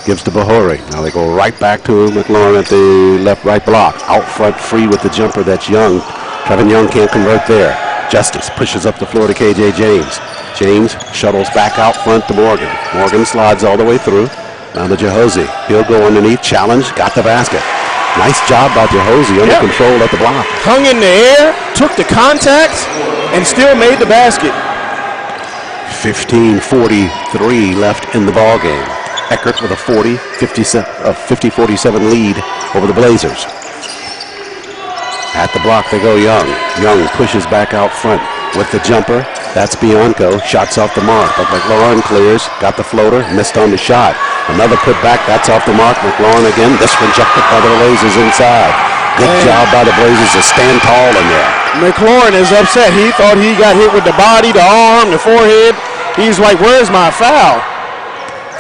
gives to Bahori. Now they go right back to McLaurin at the left-right block. Out front free with the jumper, that's Young. Trevin Young can't convert there. Justice pushes up the floor to KJ James. James shuttles back out front to Morgan. Morgan slides all the way through. Now to Jehozy. He'll go underneath, challenge, got the basket. Nice job by Jehozy under control at the block. Hung in the air, took the contact, and still made the basket. 15:43 left in the ball game. Eckert with a 50-47 lead over the Blazers. At the block they go Young. Young pushes back out front with the jumper. That's Bianco. Shots off the mark, but McLaurin clears. Got the floater, missed on the shot. Another putback, that's off the mark. McLaurin again. This rejected by the Blazers inside. Good job by the Blazers to stand tall in there. McLaurin is upset. He thought he got hit with the body, the arm, the forehead. He's like, where's my foul?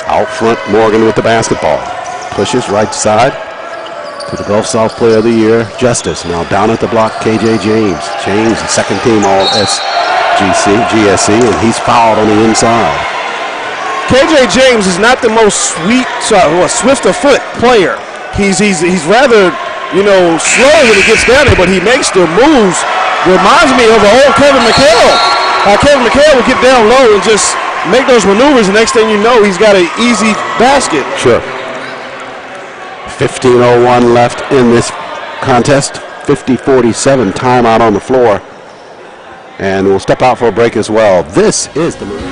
Out front, Morgan with the basketball. Pushes right side to the Gulf South Player of the Year, Justice. Now down at the block, KJ James. James, the second team All-GSC, and he's fouled on the inside. KJ James is not the most swift of foot player. He's rather, slow when he gets down there, but he makes the moves. Reminds me of the old Kevin McHale. How Kevin McHale would get down low and just make those maneuvers, and next thing you know, he's got an easy basket. Sure. 15:01 left in this contest. 50-47 timeout on the floor. And we'll step out for a break as well. This is the move.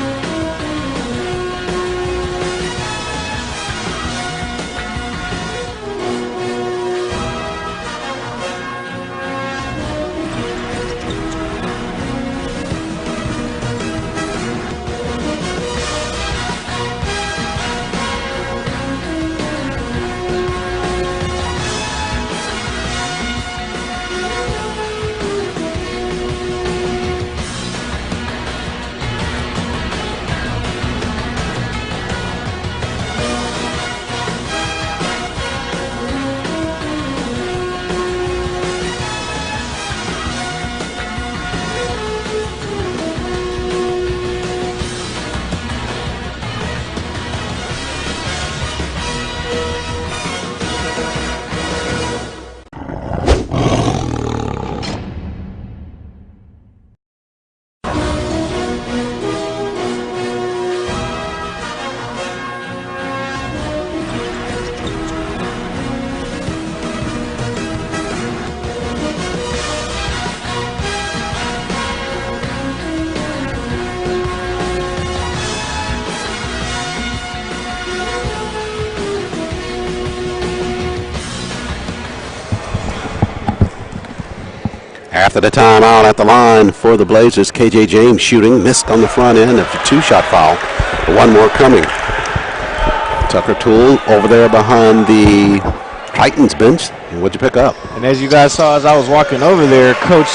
After the timeout at the line for the Blazers, KJ James shooting, missed on the front end of the 2-shot foul. One more coming. Tucker Toole over there behind the Titans bench. And what'd you pick up? And as you guys saw as I was walking over there, Coach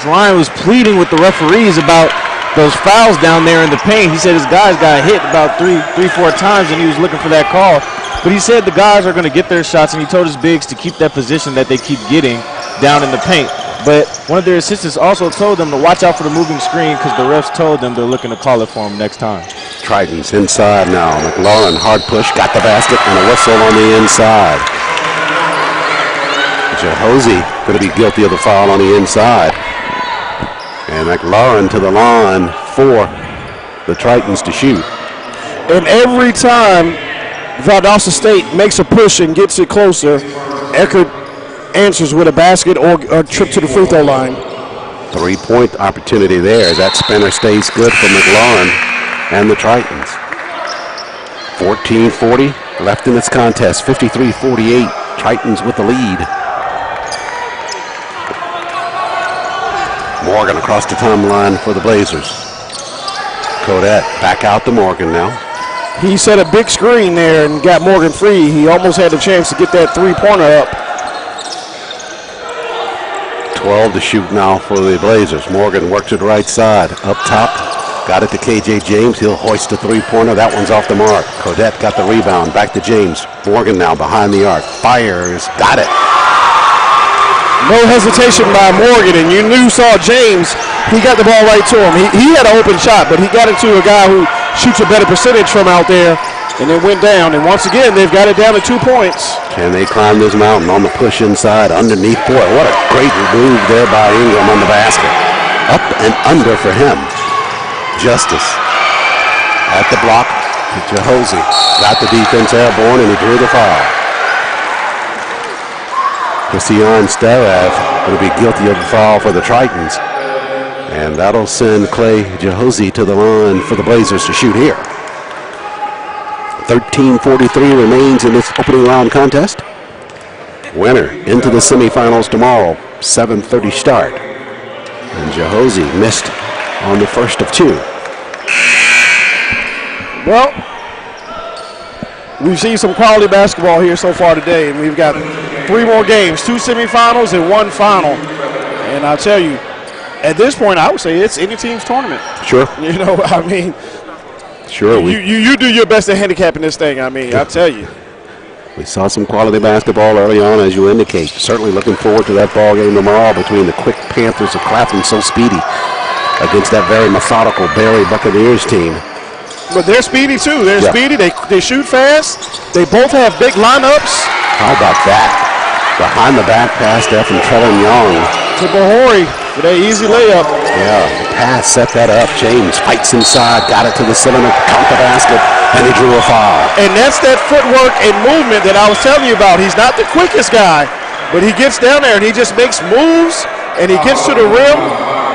Ryan was pleading with the referees about those fouls down there in the paint. He said his guys got hit about three, 4 times, and he was looking for that call. But he said the guys are going to get their shots, and he told his bigs to keep that position that they keep getting down in the paint. But one of their assistants also told them to watch out for the moving screen because the refs told them they're looking to call it for them next time. Tritons inside now. McLaurin, hard push, got the basket, and a whistle on the inside. Jahosey going to be guilty of the foul on the inside. And McLaurin to the line for the Tritons to shoot. And every time Valdosta State makes a push and gets it closer, Eckerd answers with a basket or a trip to the free throw line. 3-point opportunity there. That spinner stays good for McLaurin and the Tritons. 14:40 left in this contest. 53-48. Tritons with the lead. Morgan across the timeline for the Blazers. Kodette back out to Morgan now. He set a big screen there and got Morgan free. He almost had a chance to get that three-pointer up. 12 to shoot now for the Blazers. Morgan works to the right side. Up top, got it to KJ James. He'll hoist a three-pointer. That one's off the mark. Kodette got the rebound. Back to James. Morgan now behind the arc. Fires. Got it. No hesitation by Morgan, and you saw James. He got the ball right to him. He had an open shot, but he got it to a guy who shoots a better percentage from out there, and it went down. And once again, they've got it down to 2 points. Can they climb this mountain on the push inside underneath? Boy, what a great move there by Ingram on the basket. Up and under for him. Justice at the block. Jahosey got the defense airborne, and he drew the foul. Christian Starev will be guilty of the foul for the Tritons. And that'll send Clay Jahosey to the line for the Blazers to shoot here. 13:43 remains in this opening round contest. Winner into the semifinals tomorrow, 7:30 start. And Jahosey missed on the first of 2. Well, we've seen some quality basketball here so far today, and we've got 3 more games, 2 semifinals and 1 final. And I'll tell you, at this point, I would say it's any team's tournament. Sure. You know, I mean, sure. You do your best at handicapping this thing. I mean, I tell you. We saw some quality basketball early on, as you indicate. Certainly looking forward to that ball game tomorrow between the quick Panthers of Claflin, so speedy, against that very methodical Barry Buccaneers team. But they're speedy too. They're speedy. They shoot fast. They both have big lineups. How about that? Behind the back pass there from Trevin Young. To Bahori with that easy layup. Yeah, the pass set that up. James fights inside, got it to the cylinder, count the basket, and he drew a foul. And that's that footwork and movement that I was telling you about. He's not the quickest guy, but he gets down there and he just makes moves, and he gets to the rim,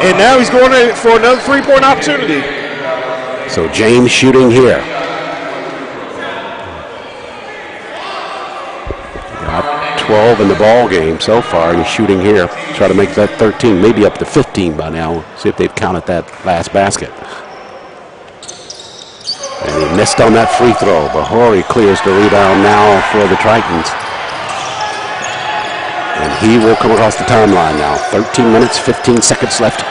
and now he's going for another 3-point opportunity. So James shooting here. Got 12 in the ball game so far, and he's shooting here. Try to make that 13, maybe up to 15 by now. See if they've counted that last basket. And he missed on that free throw. Bahori clears the rebound now for the Tritons. And he will come across the timeline now. 13 minutes, 15 seconds left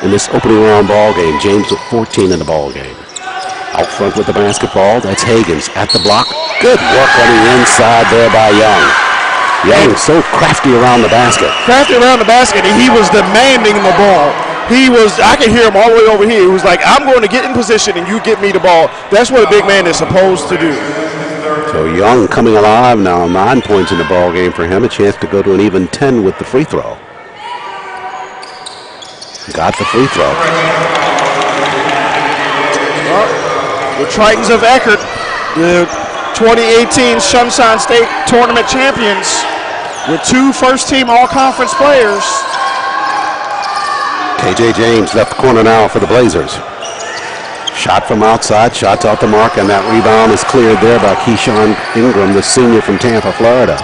in this opening round ball game. James with 14 in the ball game. Out front with the basketball, that's Higgins at the block. Good work on the inside there by Young. Young so crafty around the basket. Crafty around the basket, and he was demanding the ball. I could hear him all the way over here. He was like, I'm going to get in position and you get me the ball. That's what a big man is supposed to do. So Young coming alive now, 9 points in the ball game for him. A chance to go to an even 10 with the free throw. Got the free throw. Well, the Tritons of Eckerd, the 2018 Sunshine State Tournament champions, with 2 first-team all-conference players. KJ James left the corner now for the Blazers. Shot from outside, shots off the mark, and that rebound is cleared there by Keyshawn Ingram, the senior from Tampa, Florida.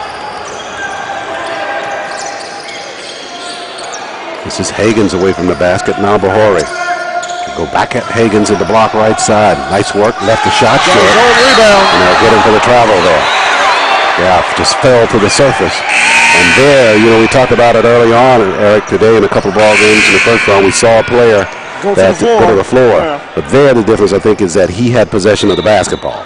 This is Hagens away from the basket. Now Bahori. Go back at Hagens at the block right side. Nice work. Left the shot short. Rebound. And they'll get him for the travel there. Yeah, just fell to the surface. And there, we talked about it early on, Eric, today in a couple of ball games in the first round. We saw a player go to the floor. Yeah. But there, the difference, I think, is that he had possession of the basketball.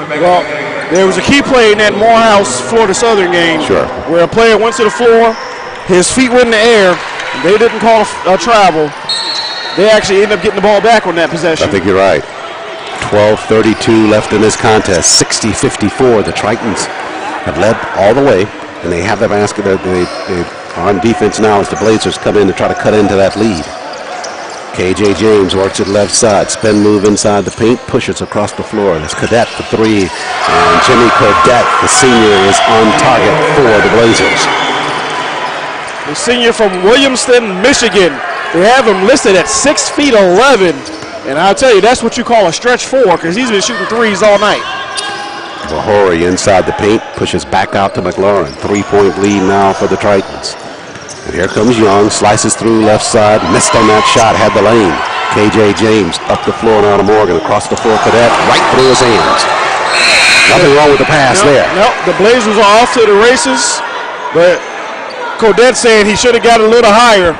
Well, there was a key play in that Morehouse-Florida Southern game where a player went to the floor, his feet were in the air, they didn't call a travel. They actually ended up getting the ball back on that possession. I think you're right. 12:32 left in this contest, 60-54. The Tritons have led all the way, and they have the basket. They are on defense now as the Blazers come in to try to cut into that lead. KJ James works it left side, spin move inside the paint, pushes across the floor. That's Cadet for three, and Jimmy Cadet, the senior, is on target for the Blazers. The senior from Williamston, Michigan. They have him listed at 6'11", and I'll tell you, that's what you call a stretch four, because he's been shooting threes all night. Bahori inside the paint, pushes back out to McLaurin. 3-point lead now for the Tritons. And here comes Young, slices through left side, missed on that shot, had the lane. KJ James up the floor now to Morgan, across the floor, Cadet, right through his hands. Nothing wrong with the pass there. No, the Blazers are off to the races, but Cadet saying he should have got a little higher.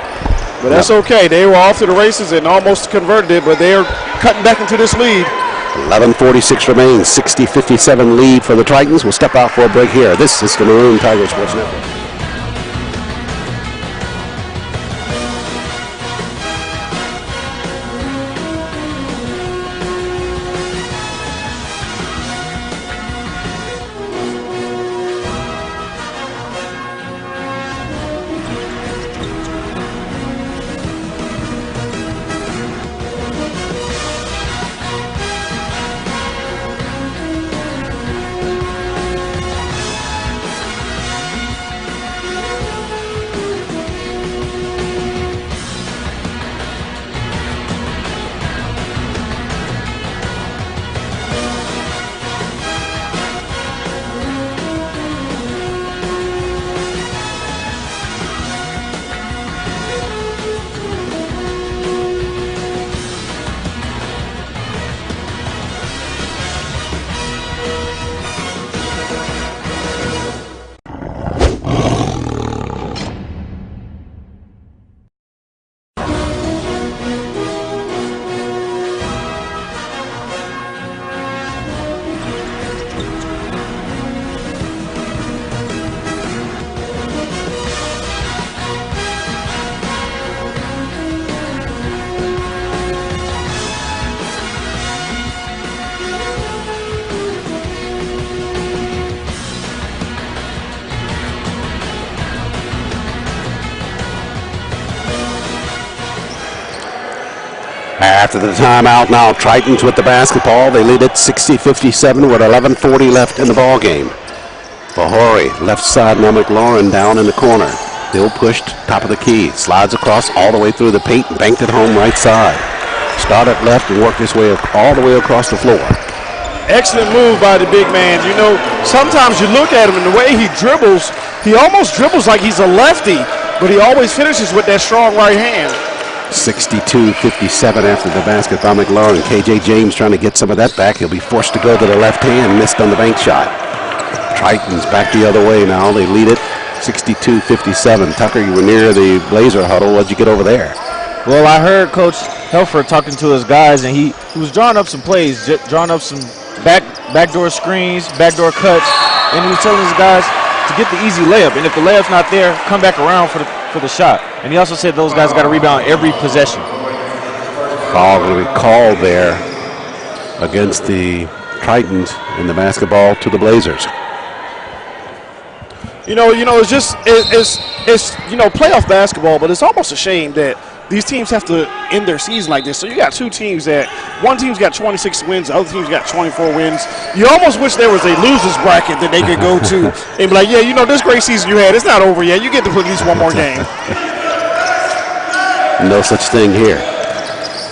But that's okay. They were off to the races and almost converted it, but they are cutting back into this lead. 11:46 remains, 60-57 lead for the Tritons. We'll step out for a break here. This is the Maroon Tiger Sports Network. After the timeout now, Tritons with the basketball. They lead it 60-57 with 11:40 left in the ball game. Bahori, left side, now McLaurin down in the corner. Bill pushed, top of the key, slides across all the way through the paint, banked it home right side. Started left and worked his way all the way across the floor. Excellent move by the big man. Sometimes you look at him and the way he dribbles, he almost dribbles like he's a lefty, but he always finishes with that strong right hand. 62-57 after the basket by McLaurin. KJ James trying to get some of that back. He'll be forced to go to the left hand, missed on the bank shot. Tritons back the other way now. They lead it 62-57. Tucker, you were near the Blazer huddle. What'd you get over there? Well, I heard Coach Helford talking to his guys, and he was drawing up some plays, drawing up some backdoor screens, backdoor cuts, and he was telling his guys to get the easy layup. And if the layup's not there, come back around for the shot. And he also said those guys got to rebound every possession. Foul going to be called there against the Tritons in the basketball to the Blazers. It's playoff basketball, but it's almost a shame that these teams have to end their season like this. So you got two teams that one team's got 26 wins, the other team's got 24 wins. You almost wish there was a losers bracket that they could go to and be like, this great season you had, it's not over yet. You get to play at least one more game. No such thing here.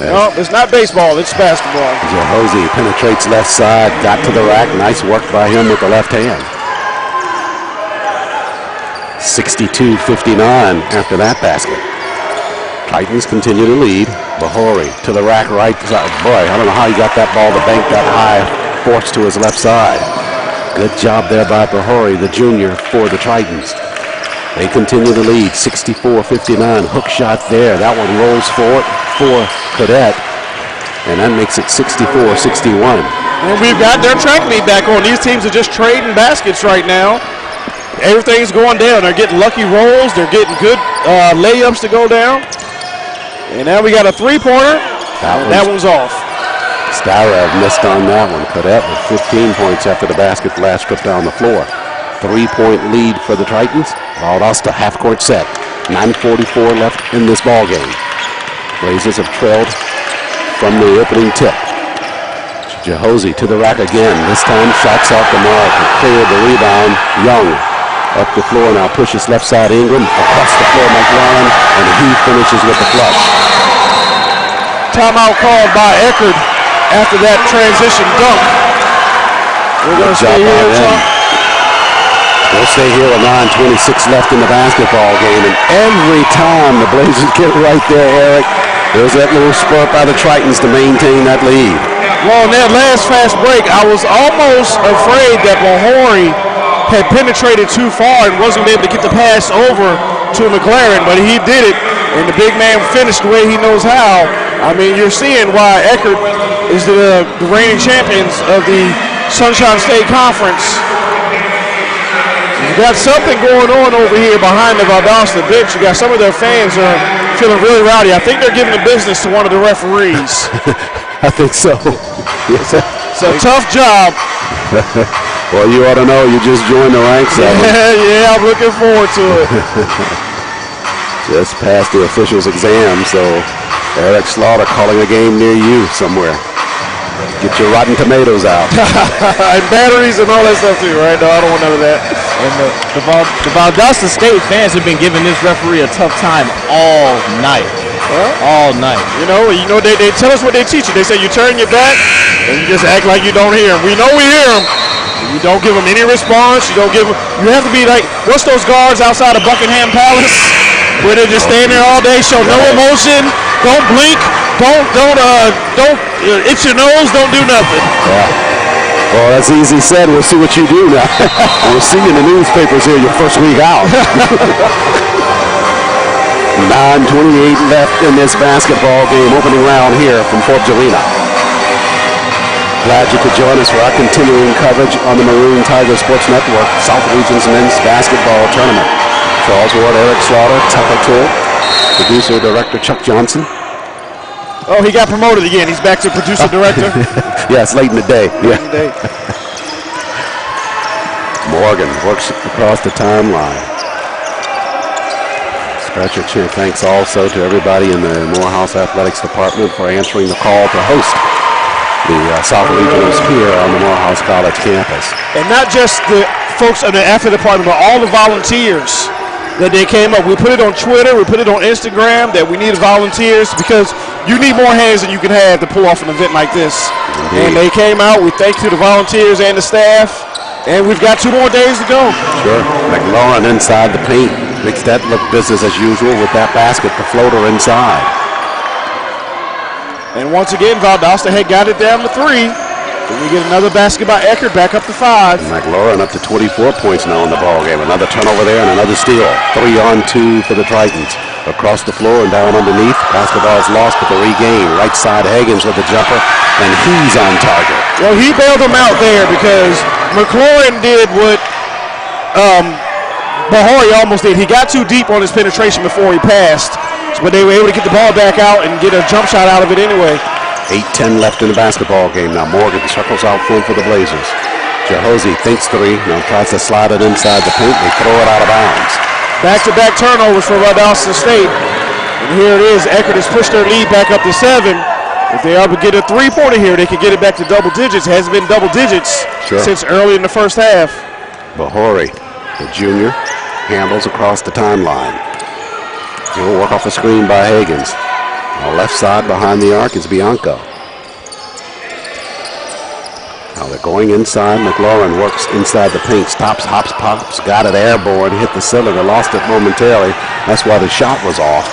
No, it's not baseball, it's basketball. Jahosey penetrates left side, got to the rack. Nice work by him with the left hand. 62-59 after that basket. Titans continue to lead. Bahori to the rack right side. Boy, I don't know how he got that ball to bank that high, forced to his left side. Good job there by Bahori, the junior, for the Titans. They continue to lead, 64-59. Hook shot there. That one rolls forward for Cadet, and that makes it 64-61. And we've got their track meet back on. These teams are just trading baskets right now. Everything's going down. They're getting lucky rolls. They're getting good layups to go down. And now we got a three-pointer. That one's off. Starev missed on that one. Cadet with 15 points after the basket last trip down the floor. 3-point lead for the Titans. Valdosta half-court set. 9:44 left in this ball game. Blazers have trailed from the opening tip. Jehozy to the rack again. This time shots off the mark. Cleared the rebound. Young up the floor now, pushes left side Ingram. Across the floor McLaurin, and he finishes with the flush. Timeout called by Eckerd after that transition dunk. We're going to stay here, Tom. We'll stay here with 9:26 left in the basketball game, and every time the Blazers get right there, Eric, there's that little spurt by the Tritons to maintain that lead. Well, in that last fast break, I was almost afraid that Bahori had penetrated too far and wasn't able to get the pass over to McLaren, but he did it, and the big man finished the way he knows how. I mean, you're seeing why Eckerd is the reigning champions of the Sunshine State Conference. You got something going on over here behind the Valdosta bench. You got some of their fans are feeling really rowdy. I think they're giving the business to one of the referees. I think so. It's a tough job. Well, you ought to know. You just joined the ranks of them. Yeah, I'm looking forward to it. Just passed the official's exam, so Eric Slaughter calling a game near you somewhere. Get your rotten tomatoes out. And batteries and all that stuff too, right? No, I don't want none of that. And the Valdosta State fans have been giving this referee a tough time all night. All night. You know, they tell us what they teach you. They say you turn your back and you just act like you don't hear them. We know we hear them. You don't give them any response. You don't give them. You have to be like, what's those guards outside of Buckingham Palace where they just stand there all day, show no emotion, don't blink, don't itch your nose, don't do nothing. Yeah. Well, that's easy said. We'll see what you do now. We'll see you in the newspapers here your first week out. 9:28 left in this basketball game, opening round here from Forbes Arena. Glad you could join us for our continuing coverage on the Maroon Tiger Sports Network South Region's Men's Basketball Tournament. Charles Ward, Eric Slaughter, Tucker Tool, producer, director Chuck Johnson. Oh, he got promoted again. He's back to producer, director. Yeah, it's late in the day. Yeah. Morgan works across the timeline. Special thanks also to everybody in the Morehouse Athletics Department for answering the call to host the South Regionals here on the Morehouse College campus. And not just the folks in the athletic department, but all the volunteers that they came up. We put it on Twitter, we put it on Instagram that we need volunteers because you need more hands than you can have to pull off an event like this. Indeed. And they came out. We thank you to the volunteers and the staff. And we've got 2 more days to go. Sure. McLaurin inside the paint. Makes that look business as usual with that basket, the floater inside. And once again, Valdosta had got it down to 3. Then we get another basket by Eckerd, back up to 5. McLaurin up to 24 points now in the ball game. Another turnover there and another steal. 3-on-2 for the Tritons. Across the floor and down underneath. Basketball's lost, but the regain. Right side, Higgins with the jumper, and he's on target. Well, he bailed him out there because McLaurin did what Bahori almost did. He got too deep on his penetration before he passed, but they were able to get the ball back out and get a jump shot out of it anyway. 8:10 left in the basketball game. Now Morgan circles out front for the Blazers. Jehozy thinks 3. Now tries to slide it inside the paint. They throw it out of bounds. Back-to-back turnovers for Valdosta State. And here it is. Eckerd has pushed their lead back up to 7. If they are able to get a 3-pointer here, they can get it back to double digits. It hasn't been double digits since early in the first half. Bahori, the junior, handles across the timeline. He'll work off a screen by Higgins. On the left side behind the arc is Bianco. Now they're going inside. McLaurin works inside the paint. Stops, hops, pops, got it airborne, hit the cylinder, lost it momentarily. That's why the shot was off.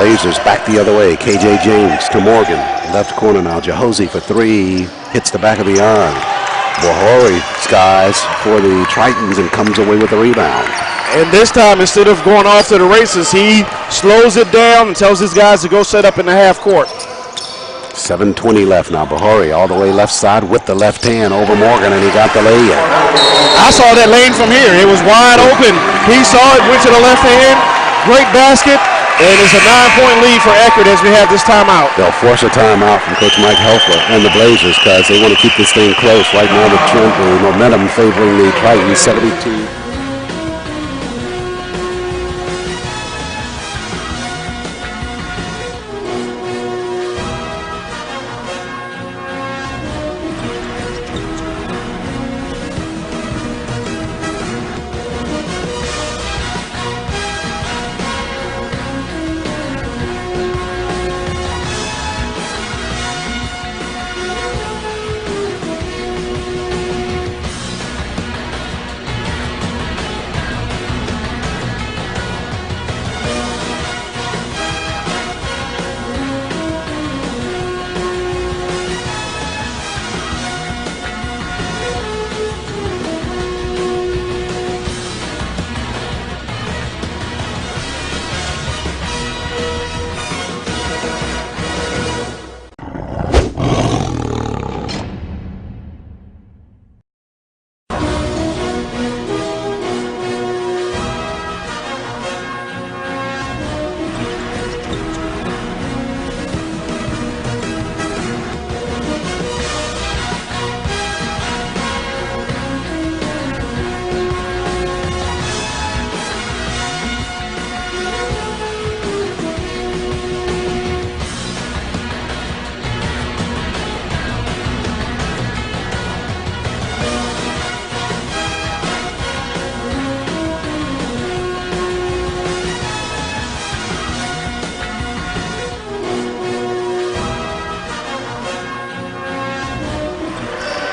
Blazers back the other way. KJ James to Morgan. Left corner now. Jahosi for three. Hits the back of the iron. Bohori skies for the Tritons and comes away with the rebound. And this time, instead of going off to the races, he slows it down and tells his guys to go set up in the half court. 7:20 left now. Bohori all the way left side with the left hand over Morgan, and he got the lay-in. I saw that lane from here. It was wide open. He saw it, went to the left hand. Great basket. And it's a 9-point lead for Eckerd as we have this timeout. They'll force a timeout from Coach Mike Helfer and the Blazers because they want to keep this thing close. Right now, the momentum favoring the Titans, 72.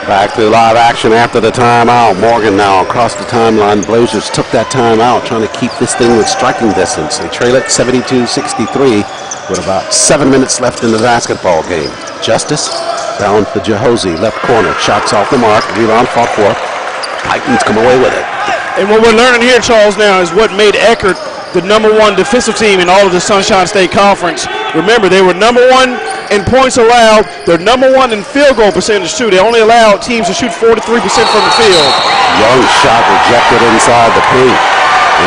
Back to live action after the timeout. Morgan now across the timeline. Blazers took that timeout, trying to keep this thing with striking distance. They trail it 72-63 with about 7 minutes left in the basketball game. Justice down to Jahosi, left corner. Shots off the mark. Rebound fought for. Titans come away with it. And what we're learning here, Charles, now is what made Eckerd the #1 defensive team in all of the Sunshine State Conference. Remember, they were #1 in points allowed. They're #1 in field goal percentage, too. They only allowed teams to shoot 43% from the field. Young shot rejected inside the paint.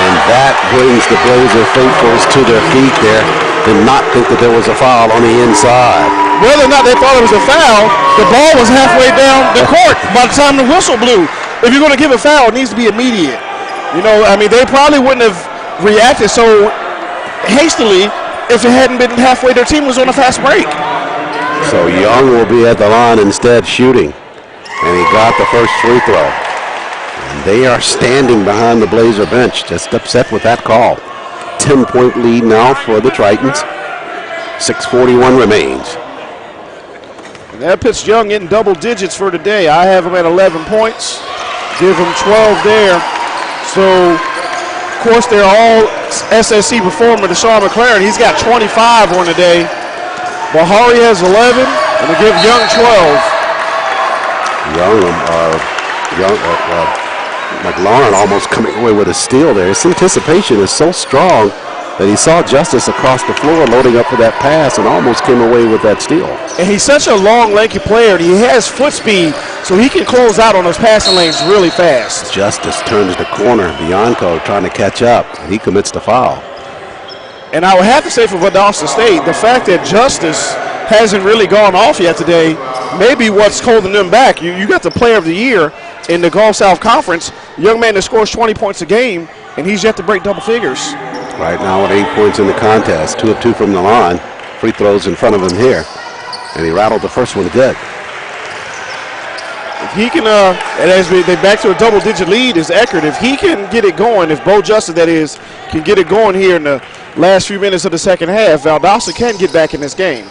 And that brings the Blazer faithfuls to their feet there. Did not think that there was a foul on the inside. Whether or not they thought it was a foul, the ball was halfway down the court by the time the whistle blew. If you're going to give a foul, it needs to be immediate. You know, I mean, they probably wouldn't have reacted so hastily if it hadn't been halfway. Their team was on a fast break. So Young will be at the line instead shooting. And he got the first free throw. And they are standing behind the Blazer bench, just upset with that call. 10-point lead now for the Tritons. 6:41 remains. And that puts Young in double digits for today. I have him at 11 points. Give him 12 there. So, of course, they're all SSC performer, Deshaun McLaren. He's got 25 on the day. Bahari has 11, and they give Young 12. McLaurin almost coming away with a steal there. His anticipation is so strong that he saw Justice across the floor loading up for that pass and almost came away with that steal. And he's such a long, lanky player, and he has foot speed, so he can close out on those passing lanes really fast. Justice turns the corner. Bianco trying to catch up, and he commits the foul. And I would have to say for Valdosta State, the fact that Justice hasn't really gone off yet today may be what's holding them back. You got the player of the year in the Gulf South Conference, a young man that scores 20 points a game, and he's yet to break double figures. Right now with 8 points in the contest, 2 of 2 from the line. Free throws in front of him here. And he rattled the first one good. If he can, and as they back to a double-digit lead is Eckerd. If he can get it going, if Bo Justice, that is, can get it going here in the last few minutes of the second half, Valdosta can get back in this game.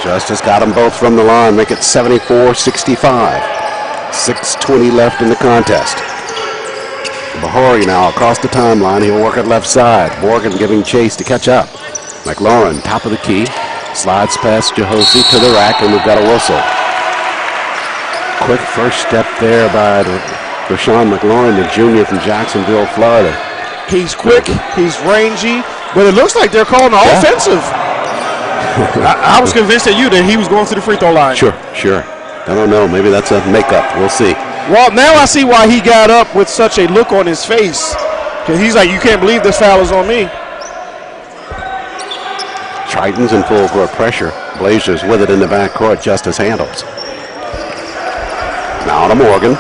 Justice got them both from the line, make it 74-65. 6:20 left in the contest. Bahari now across the timeline. He'll work it left side. Morgan giving chase to catch up. McLaurin, top of the key, slides past Jehosi to the rack, and we've got a whistle. Quick first step there by Rashawn McLaurin, the junior from Jacksonville, Florida. He's quick, he's rangy, but it looks like they're calling the offensive. I was convinced that he was going to the free throw line. Sure. I don't know. Maybe that's a makeup. We'll see. Well, now I see why he got up with such a look on his face. Because he's like, you can't believe this foul is on me. Tritons in full court pressure. Blazers with it in the backcourt. Justice handles. Now to Morgan.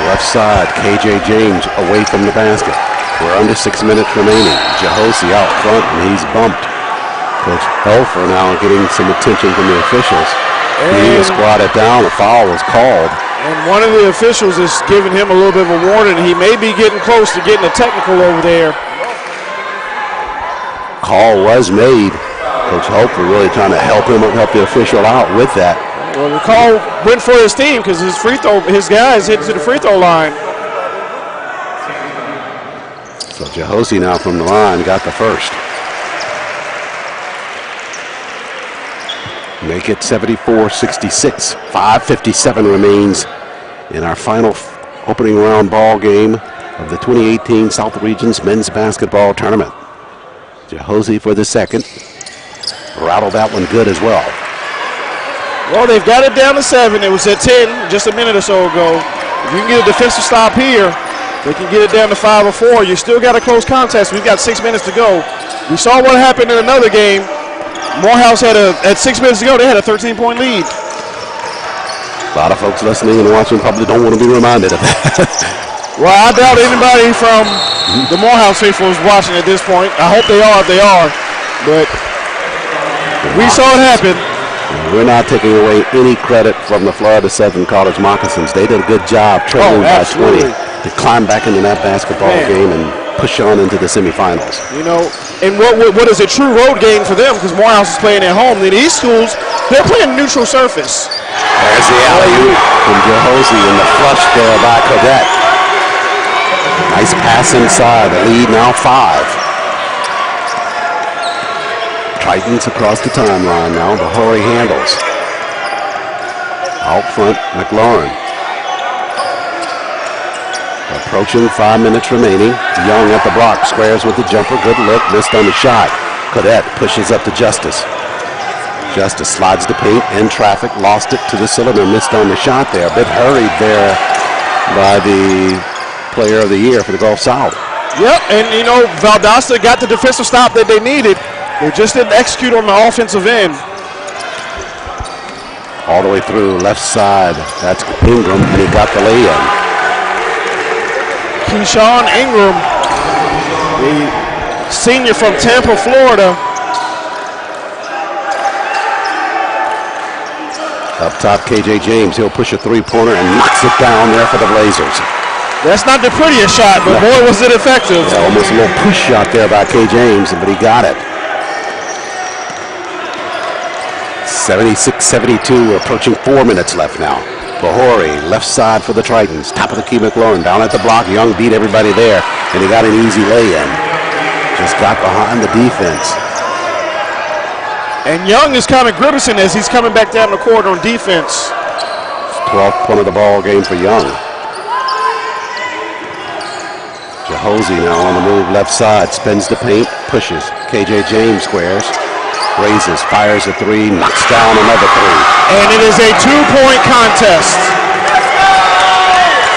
Left side, KJ James away from the basket. We're under 6 minutes remaining. Jehosi out front, and he's bumped. Coach Helfer now getting some attention from the officials. He was squatted down. A foul was called. And one of the officials is giving him a little bit of a warning. He may be getting close to getting a technical over there. Call was made. Coach Helfer really trying to help the official out with that. Well, the call went for his team because his guys hit to the free throw line. So Jehosi now from the line got the first. Make it 74-66. 5:57 remains in our final opening round ball game of the 2018 South Regions Men's Basketball Tournament. Jehosi for the second. Rattled that one good as well. Well, they've got it down to 7. It was at 10 just a minute or so ago. If you can get a defensive stop here, they can get it down to 5 or 4. You still got a close contest. We've got 6 minutes to go. We saw what happened in another game. Morehouse had at 6 minutes to go, they had a 13-point lead. A lot of folks listening and watching probably don't want to be reminded of that. Well, I doubt anybody from the Morehouse faithful is watching at this point. I hope they are if they are. But we saw it happen. We're not taking away any credit from the Florida Southern College Moccasins. They did a good job trailing by 20 to climb back into that basketball game and push on into the semifinals. You know, and what is a true road game for them because Morehouse is playing at home. In these schools, they're playing neutral surface. There's the alley-oop from Jehosi and the flush there by Cadet. Nice pass inside. The lead now 5. Tritons across the timeline now. Bahori handles. Out front, McLaurin. Approaching 5 minutes remaining. Young at the block, squares with the jumper. Good look, missed on the shot. Cadet pushes up to Justice. Justice slides the paint in traffic, lost it to the cylinder, missed on the shot there. A bit hurried there by the player of the year for the Gulf South. Yep, and you know, Valdosta got the defensive stop that they needed. They just didn't execute on the offensive end. All the way through, left side. That's Ingram, and he got the lay-in. Keyshawn Ingram, the senior from Tampa, Florida. Up top, KJ James. He'll push a three-pointer and knocks it down there for the Blazers. That's not the prettiest shot, but boy, was it effective. Yeah, almost a little push shot there by K. James, but he got it. 76-72, we're approaching 4 minutes left now. Bahori, left side for the Tritons. Top of the key, McLaurin down at the block. Young beat everybody there, and he got an easy lay-in. Just got behind the defense. And Young is kind of grimacing as he's coming back down the court on defense. 12th point of the ball game for Young. Jehosi now on the move, left side, spins the paint, pushes. KJ James squares, raises, fires a three, knocks down another three. And it is a 2-point contest.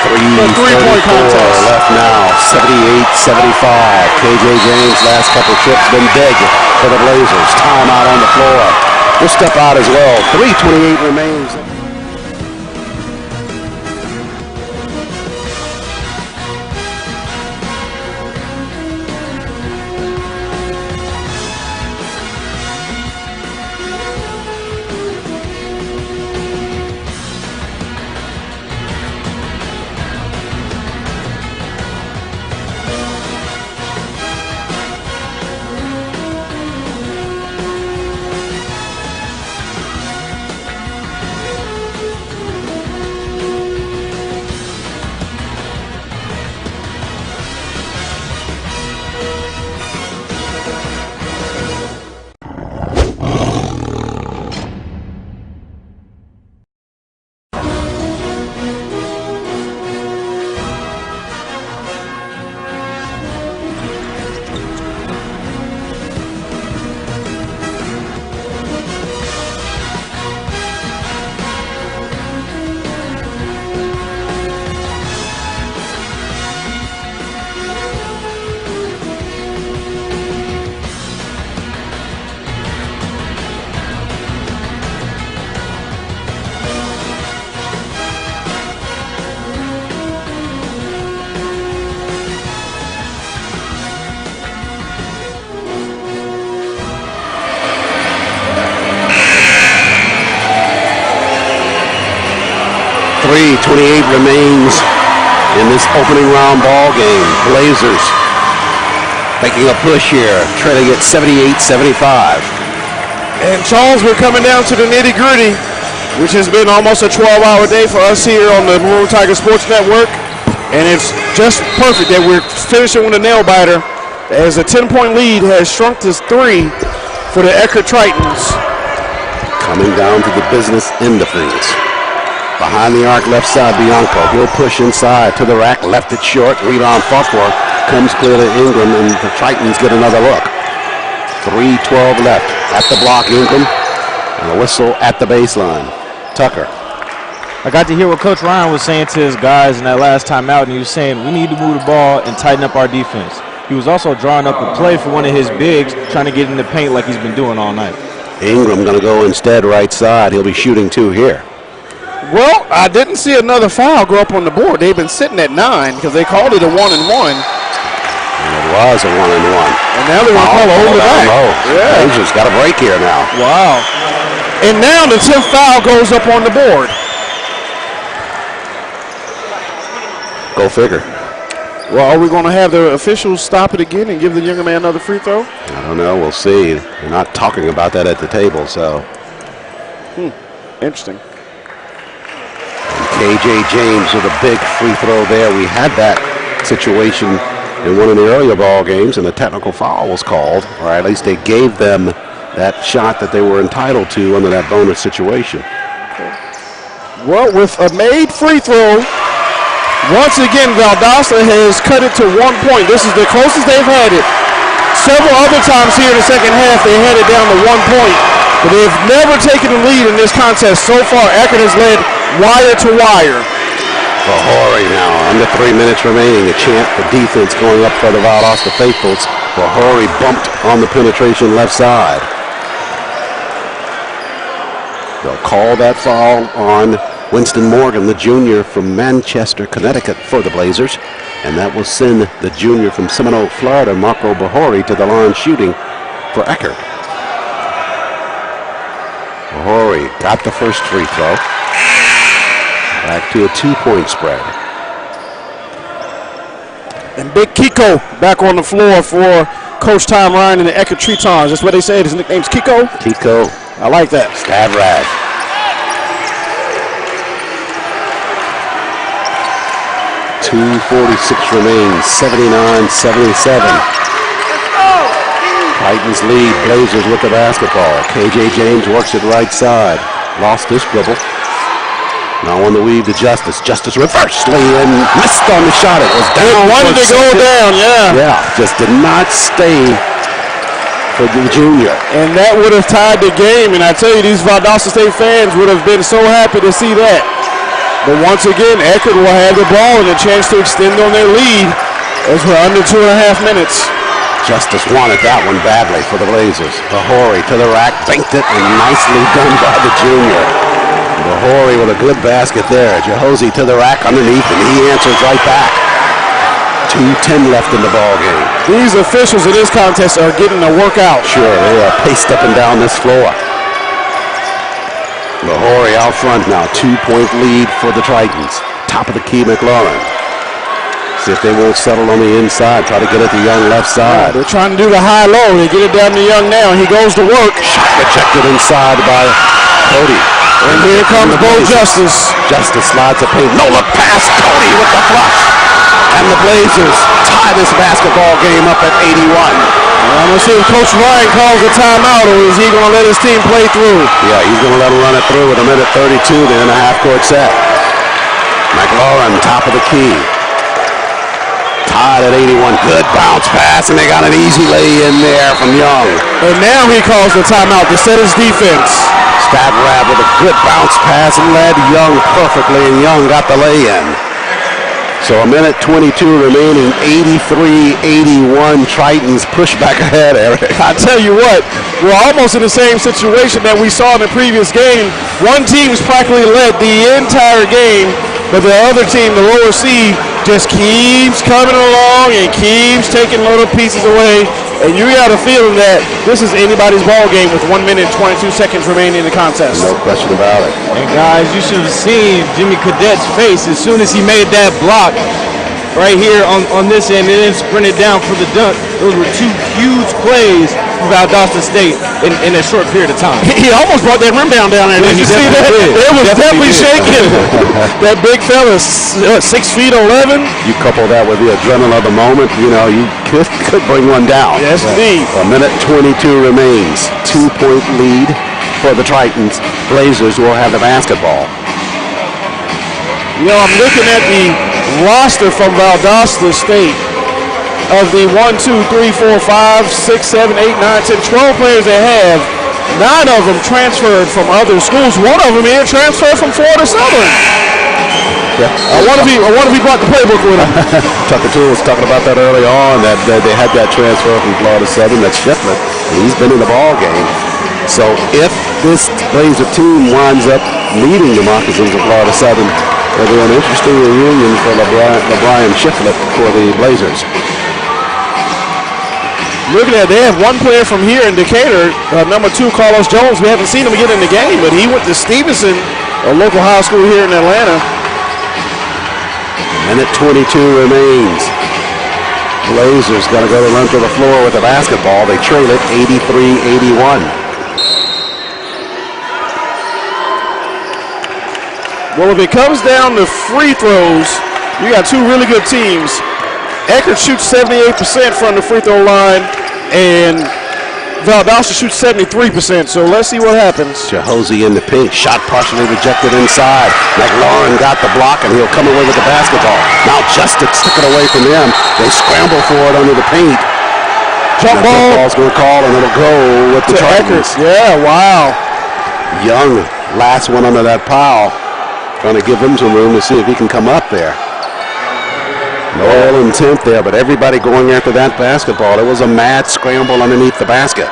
Three-point contest. Left now, 78-75. KJ James, last couple trips, been big for the Blazers. Timeout on the floor. We'll step out as well. 3:28 remains. 3:28 remains in this opening round ball game. Blazers making a push here, trailing at 78-75. And Charles, we're coming down to the nitty-gritty, which has been almost a 12-hour day for us here on the Maroon Tiger Sports Network. And it's just perfect that we're finishing with a nail-biter, as a 10-point lead has shrunk to 3 for the Eckerd Tritons. Coming down to the business end of things. Behind the arc, left side, Bianco. He'll push inside to the rack, left it short. Rebound, Farquhar comes clear to Ingram, and the Tritons get another look. 3:12 left. At the block, Ingram, and a whistle at the baseline. Tucker. I got to hear what Coach Ryan was saying to his guys in that last timeout, and he was saying we need to move the ball and tighten up our defense. He was also drawing up a play for one of his bigs, trying to get in the paint like he's been doing all night. Ingram going to go instead right side. He'll be shooting 2 here. Well, I didn't see another foul go up on the board. They've been sitting at 9 because they called it a 1-and-1. And it was a 1-and-1. And now they're going to call it over the back. Yeah. Blazers got a break here now. Wow. And now the 10th foul goes up on the board. Go figure. Well, are we going to have the officials stop it again and give the younger man another free throw? I don't know. We'll see. They're not talking about that at the table, so. Interesting. And KJ James with a big free throw there. We had that situation in one of the earlier ball games, and a technical foul was called, or at least they gave them that shot that they were entitled to under that bonus situation. Well, with a made free throw, once again, Valdosta has cut it to 1 point. This is the closest they've had it. Several other times here in the second half, they had it down to 1 point. But they've never taken the lead in this contest. So far, Eckerd has led wire to wire. Bahori now, under 3 minutes remaining. A chant for defense going up for the Valdosta faithfuls. Bahori bumped on the penetration left side. They'll call that foul on Winston Morgan, the junior from Manchester, Connecticut, for the Blazers. And that will send the junior from Seminole, Florida, Marco Bahori, to the line shooting for Eckerd. Bahori got the first free throw. Back to a 2-point spread. And Big Kiko back on the floor for Coach Tom Ryan and the Eckerd Tritons. That's what they said. His nickname's Kiko. Kiko. I like that. Stavrad. 2:46 remains, 79-77. Titans lead, Blazers with the basketball. KJ James works it right side. Lost his dribble. Now on the weave to Justice. Justice reverse lay-in, missed on the shot. It was down. Wanted to go down, yeah. Yeah, just did not stay for the junior. And that would have tied the game. And I tell you, these Valdosta State fans would have been so happy to see that. But once again, Eckerd will have the ball and a chance to extend on their lead as we're under 2.5 minutes. Justice wanted that one badly for the Blazers. Bahori to the rack, banked it, and nicely done by the junior. Bahori with a good basket there. Jehozy to the rack underneath, and he answers right back. 2:10 left in the ball game. These officials in this contest are getting a workout. Sure, they are paced up and down this floor. Bahori out front now, 2-point lead for the Tritons. Top of the key, McLaurin. See if they won't settle on the inside, try to get it to Young left side. They're trying to do the high-low. They get it down to Young now. He goes to work. Shot rejected inside by Cody. And here comes Bo Justice. Justice slides a paint. No look pass. Cody with the flush. And the Blazers tie this basketball game up at 81. I'm going to see if Coach Ryan calls a timeout, or is he going to let his team play through? Yeah, he's going to let them run it through with a minute 32 there in a half-court set. McLaurin, top of the key. Tied at 81. Good bounce pass, and they got an easy lay in there from Young. And now he calls the timeout to set his defense. Stavrad with a good bounce pass and led Young perfectly, and Young got the lay-in. So a minute 22 remaining, 83-81. Tritons push back ahead, Eric. I tell you what, we're almost in the same situation that we saw in the previous game. One team's practically led the entire game, but the other team, the lower seed, just keeps coming along and keeps taking little pieces away And you got a feeling that this is anybody's ball game with 1 minute and 22 seconds remaining in the contest. No question about it. And guys, you should have seen Jimmy Cadet's face as soon as he made that block right here on this end and then sprinted down for the dunk. Those were two huge plays for Valdosta State in a short period of time. He almost brought that rim down there. Did you see that? Did. It was definitely shaking. That big fella, 6'11". You couple that with the adrenaline of the moment, you know, you could bring one down. Yes, indeed. A minute 22 remains. 2-point lead for the Tritons. Blazers will have the basketball. You know, I'm looking at the roster from Valdosta State. Of the 1, 2, 3, 4, 5, 6, 7, 8, 9, 10, 12 players they have, 9 of them transferred from other schools. One of them here transferred from Florida Southern. Yeah. I wonder if he brought the playbook with him. Tucker Toole was talking about that early on, that they had that transfer from Florida Southern, that Shiflett. He's been in the ball game. So if this Blazer team winds up leading the Moccasins of Florida Southern, it'll be an interesting reunion for LeBron Shiflett for the Blazers. Looking at it, they have one player from here in Decatur, number 2, Carlos Jones. We haven't seen him get in the game, but he went to Stevenson, a local high school here in Atlanta. Minute 22 remains. Blazers got to go to run to the floor with the basketball. They trail it 83-81. Well, if it comes down to free throws, you got two really good teams. Eckerd shoots 78% from the free throw line, and Valdosta shoots 73%, so let's see what happens. Jehozy in the pink, shot partially rejected inside. McLaurin got the block, and he'll come away with the basketball. Now Justice took it away from them. They scramble for it under the paint. Jump ball. Ball's going to call, and it'll go with the Tritons. Yeah, wow. Young, last one under that pile, trying to give him some room to see if he can come up there. No ill intent there, but everybody going after that basketball. It was a mad scramble underneath the basket.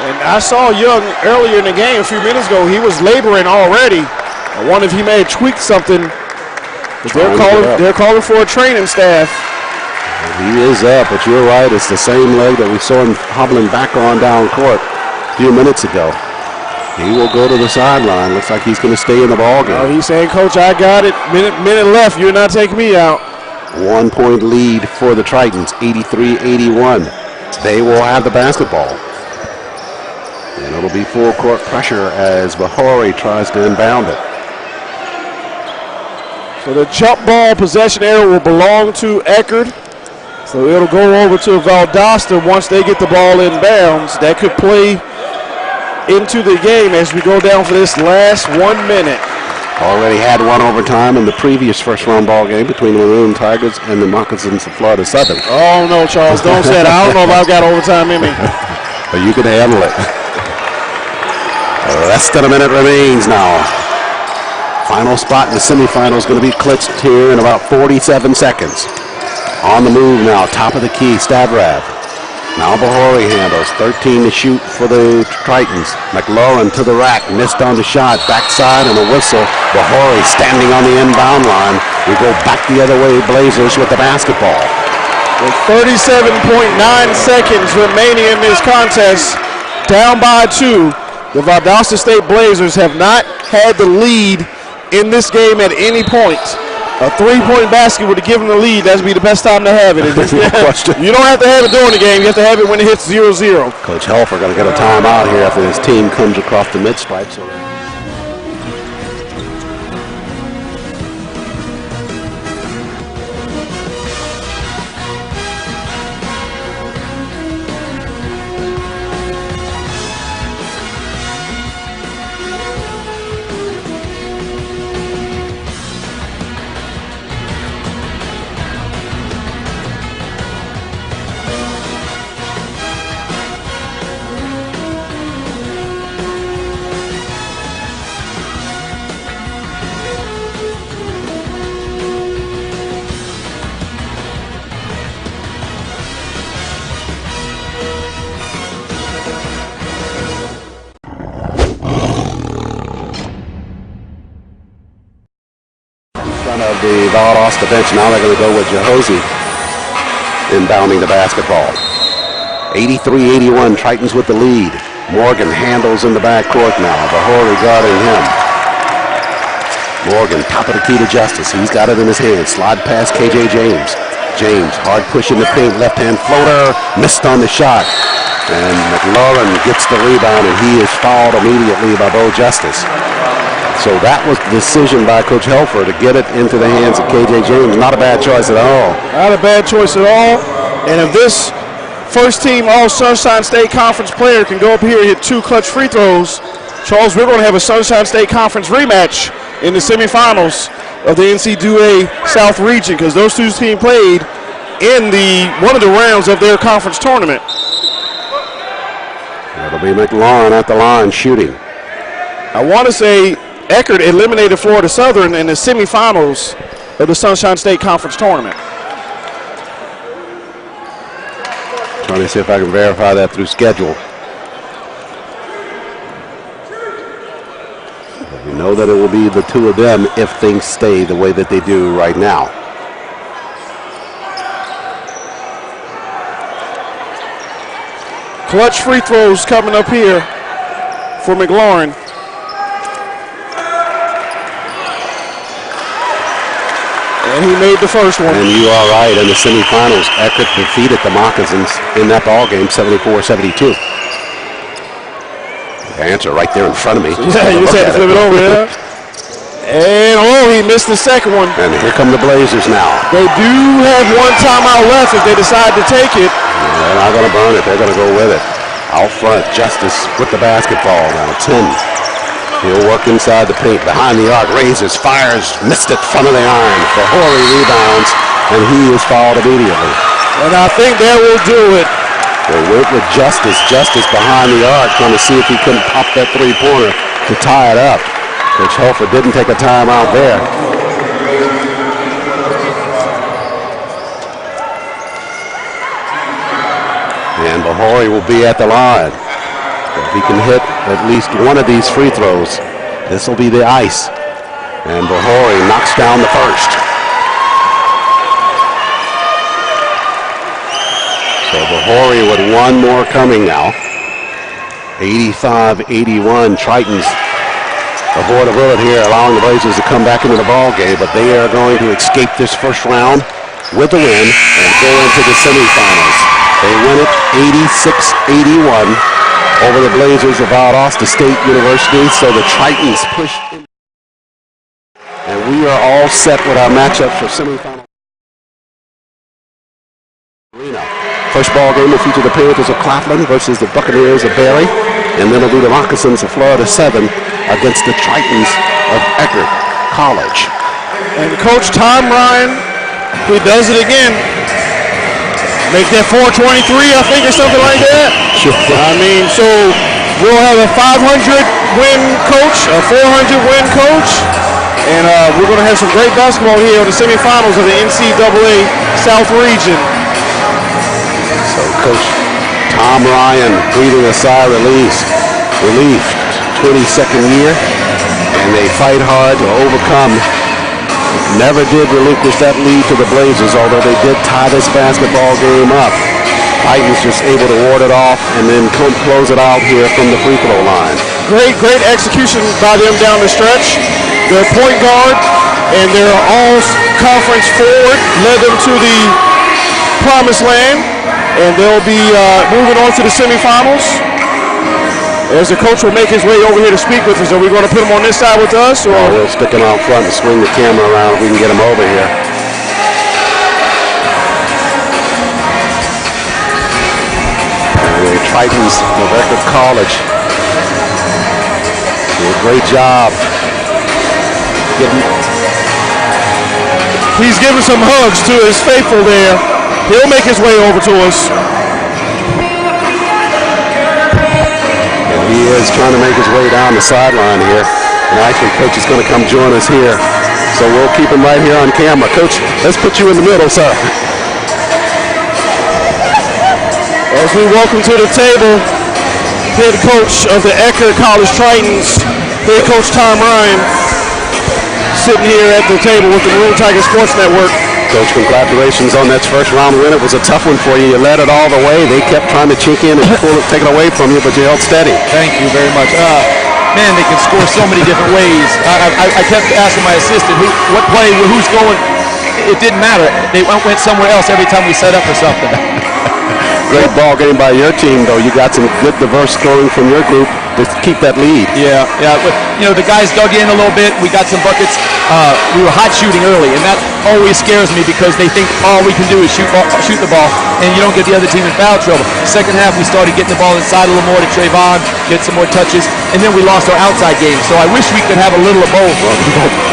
And I saw Young earlier in the game a few minutes ago. He was laboring already. I wonder if he may have tweaked something. They're calling for a training staff. He is up, but you're right. It's the same leg that we saw him hobbling back on down court a few minutes ago. He will go to the sideline. Looks like he's going to stay in the ball game. He's saying, Coach, I got it. Minute left. You're not taking me out. 1 point lead for the Tritons, 83-81. They will have the basketball. And it'll be full court pressure as Bahori tries to inbound it. So the jump ball possession area will belong to Eckerd. So it'll go over to Valdosta once they get the ball inbounds. That could play into the game as we go down for this last 1 minute. Already had one overtime in the previous first-round ball game between the Maroon Tigers and the Moccasins of Florida Southern. Oh, no, Charles, don't say that. I don't know if I've got overtime in me. But you can handle it. Less than a minute remains now. Final spot in the semifinal is going to be clinched here in about 47 seconds. On the move now, top of the key, Stavrab. Now Bahori handles, 13 to shoot for the Tritons. McLaurin to the rack, missed on the shot, backside and a whistle. Bahori standing on the inbound line. We go back the other way, Blazers with the basketball. With 37.9 seconds remaining in this contest, down by 2. The Valdosta State Blazers have not had the lead in this game at any point. A 3-point basket would have given the lead. That would be the best time to have it. You don't have to have it during the game. You have to have it when it hits 0-0. Coach Helfer going to get a timeout here after his team comes across the mid-stripe. So of the Valdosta bench. Now they're going to go with Jehozy inbounding the basketball. 83-81, Tritons with the lead. Morgan handles in the backcourt now. Bahori guarding him. Morgan, top of the key to Justice. He's got it in his hand. Slide past KJ James. James, hard push in the paint. Left-hand floater. Missed on the shot. And McLaurin gets the rebound, and he is fouled immediately by Bo Justice. So that was the decision by Coach Helfer to get it into the hands of KJ James. Not a bad choice at all. Not a bad choice at all. And if this first-team All-Sunshine State Conference player can go up here and hit 2 clutch free throws, Charles, we're going to have a Sunshine State Conference rematch in the semifinals of the NCAA South Region, because those two teams played in one of the rounds of their conference tournament. It'll be McLaurin at the line shooting. I want to say Eckerd eliminated Florida Southern in the semifinals of the Sunshine State Conference tournament. Trying to see if I can verify that through schedule. But we know that it will be the two of them if things stay the way that they do right now. Clutch free throws coming up here for McLaurin. And he made the first one. And you are right. In the semifinals, Eckerd defeated the Moccasins in that ball game, 74-72. The answer right there in front of me. Yeah, you just had to flip it over, yeah. And, he missed the second one. And here come the Blazers now. They do have one timeout left if they decide to take it. They're not going to burn it. They're going to go with it. Out front, Justice with the basketball now. 10. He'll work inside the paint. Behind the arc, raises, fires, missed it, front of the iron. Bahori rebounds, and he is fouled immediately. And I think that will do it. They went with Justice. Justice behind the arc, trying to see if he couldn't pop that three-pointer to tie it up. Coach Helfer didn't take a timeout there. And Bahori will be at the line. If he can hit at least one of these free throws, this will be the ice. And Bahori knocks down the first. So Bahori with one more coming now. 85-81, Tritons avoid a bullet here, allowing the Blazers to come back into the ball game, but they are going to escape this first round with the win and go into the semifinals. They win it 86-81 over the Blazers of Valdosta State University, so the Tritons push in. And we are all set with our matchup for semifinal. First ball game will feature the Panthers of Claflin versus the Buccaneers of Berry, and then it'll be the Moccasins of Florida 7 against the Tritons of Eckerd College. And Coach Tom Ryan, who does it again, make that 423, I think, or something like that. Sure. I mean, so we'll have a 500-win coach, a 400-win coach, and we're going to have some great basketball here in the semifinals of the NCAA South Region. So Coach Tom Ryan breathing a sigh of relief, 22nd year, and they fight hard to overcome. Never did relinquish that lead to the Blazers, although they did tie this basketball game up. Titans just able to ward it off and then close it out here from the free throw line. Great execution by them down the stretch. Their point guard and their all-conference forward led them to the promised land, and they'll be moving on to the semifinals. As the coach will make his way over here to speak with us, are we going to put him on this side with us? Or? We'll stick him out front and swing the camera around if we can get him over here. And the Tritons of Eckerd College do a great job. He's giving some hugs to his faithful there. He'll make his way over to us. He is trying to make his way down the sideline here. And actually, Coach is going to come join us here. So we'll keep him right here on camera. Coach, let's put you in the middle, sir. As we welcome to the table, head coach of the Eckerd College Tritons, head coach Tom Ryan, sitting here at the table with the Maroon Tiger Sports Network. Coach, congratulations on that first round win. It was a tough one for you. You led it all the way. They kept trying to chink in and take it away from you, but you held steady. Thank you very much. Man, they can score so many different ways. I kept asking my assistant, what play, who's going. It didn't matter. They went somewhere else every time we set up for something. Great ball game by your team, though. You got some good, diverse scoring from your group to keep that lead. Yeah. You know, the guys dug in a little bit. We got some buckets. We were hot shooting early, and that always scares me because they think all we can do is shoot the ball, and you don't get the other team in foul trouble. Second half, we started getting the ball inside a little more to Trayvon, get some more touches, and then we lost our outside game. So I wish we could have a little of both.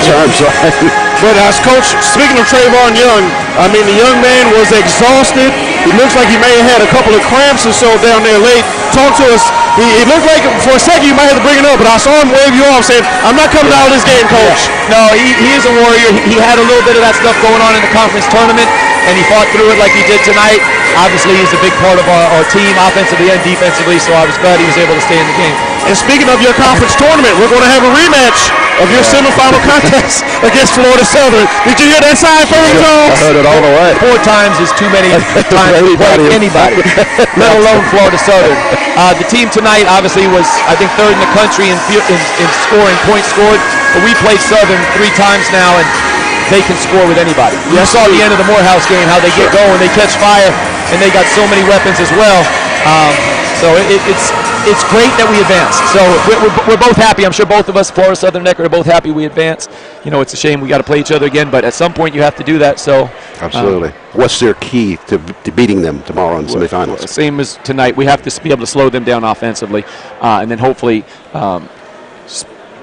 Terms, right? But as Coach, speaking of Trayvon Young, I mean, the young man was exhausted. He looks like he may have had a couple of cramps or so down there late. Talk to us. It looked like for a second you might have to bring it up, but I saw him wave you off saying, I'm not coming out of this game, Coach. Yeah. No, he is a warrior. He had a little bit of that stuff going on in the conference tournament, and he fought through it like he did tonight. Obviously, he's a big part of our team, offensively and defensively, so I was glad he was able to stay in the game. And speaking of your conference tournament, we're going to have a rematch of your semifinal contest against Florida Southern. Did you hear that sign, Furman Jones? I heard it all the way. 4 times is too many times to play anybody, let alone Florida Southern. The team tonight obviously was, I think, 3rd in the country in scoring, points scored, but we played Southern 3 times now, and they can score with anybody. You saw at the end of the Morehouse game how they get going, they catch fire, and they got so many weapons as well. So it's great that we advanced. So we're both happy. I'm sure both of us, Florida Southern and Eckerd, are both happy we advanced. You know, it's a shame we got to play each other again, but at some point you have to do that. So absolutely. What's their key to beating them tomorrow in the semifinals? Same as tonight. We have to be able to slow them down offensively, and then hopefully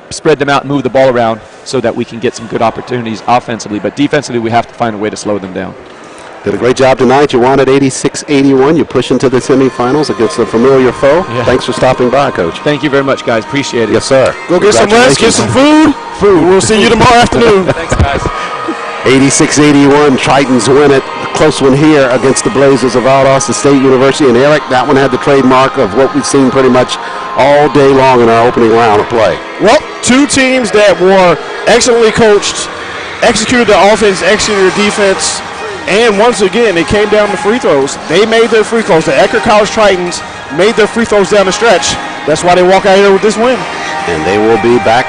spread them out and move the ball around so that we can get some good opportunities offensively. But defensively, we have to find a way to slow them down. Did a great job tonight. You won at 86-81. You push into the semifinals against a familiar foe. Yeah. Thanks for stopping by, Coach. Thank you very much, guys. Appreciate it. Yes, sir. Go get some rest, get some food. We'll see you tomorrow afternoon. Thanks, guys. 86-81. Tritons win it. A close one here against the Blazers of Valdosta State University. And Eric, that one had the trademark of what we've seen pretty much all day long in our opening round of play. Well, 2 teams that were excellently coached, executed their offense, executed their defense. And once again, it came down to free throws. They made their free throws. The Eckerd College Tritons made their free throws down the stretch. That's why they walk out here with this win. And they will be back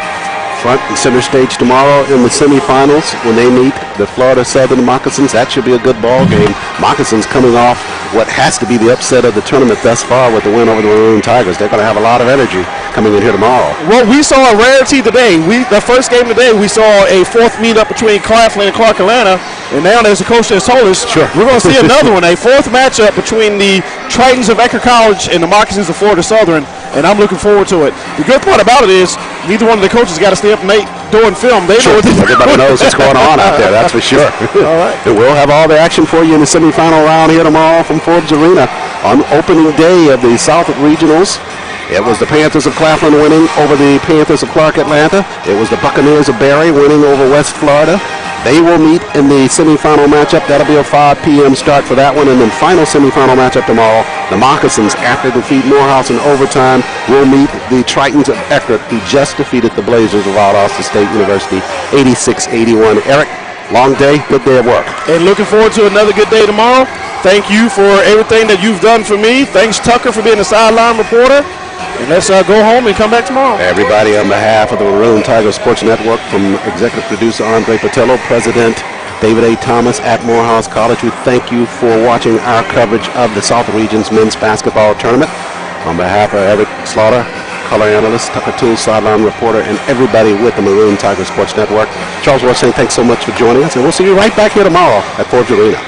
front and center stage tomorrow in the semifinals when they meet the Florida Southern Moccasins. That should be a good ball game. Moccasins coming off what has to be the upset of the tournament thus far with the win over the Maroon Tigers. They're going to have a lot of energy coming in here tomorrow. Well, we saw a rarity today. The first game today, we saw a 4th meetup between Claflin and Clark Atlanta. And now, as the coach has told us, we're going to see another one, a 4th matchup between the Tritons of Eckerd College and the Moccasins of Florida Southern. And I'm looking forward to it. The good part about it is neither one of the coaches got to stay up late doing film. They know what everybody knows what's going on out there, that's for sure. All right. And we'll have all the action for you in the semifinal round here tomorrow from Forbes Arena on opening day of the South Regionals. It was the Panthers of Claflin winning over the Panthers of Clark Atlanta. It was the Buccaneers of Barry winning over West Florida. They will meet in the semifinal matchup. That'll be a 5 p.m. start for that one. And then final semifinal matchup tomorrow. The Moccasins, after defeat Morehouse in overtime, will meet the Tritons of Eckerd, who just defeated the Blazers of Valdosta State University 86-81. Eric, long day, good day at work. And looking forward to another good day tomorrow. Thank you for everything that you've done for me. Thanks, Tucker, for being a sideline reporter. And let's go home and come back tomorrow. Everybody, on behalf of the Maroon Tiger Sports Network, from executive producer Andre Patello, President David A. Thomas at Morehouse College, we thank you for watching our coverage of the South Region's men's basketball tournament. On behalf of Eric Slaughter, color analyst, Tucker Toole, sideline reporter, and everybody with the Maroon Tiger Sports Network, Charles Ward saying thanks so much for joining us, and we'll see you right back here tomorrow at Forbes Arena.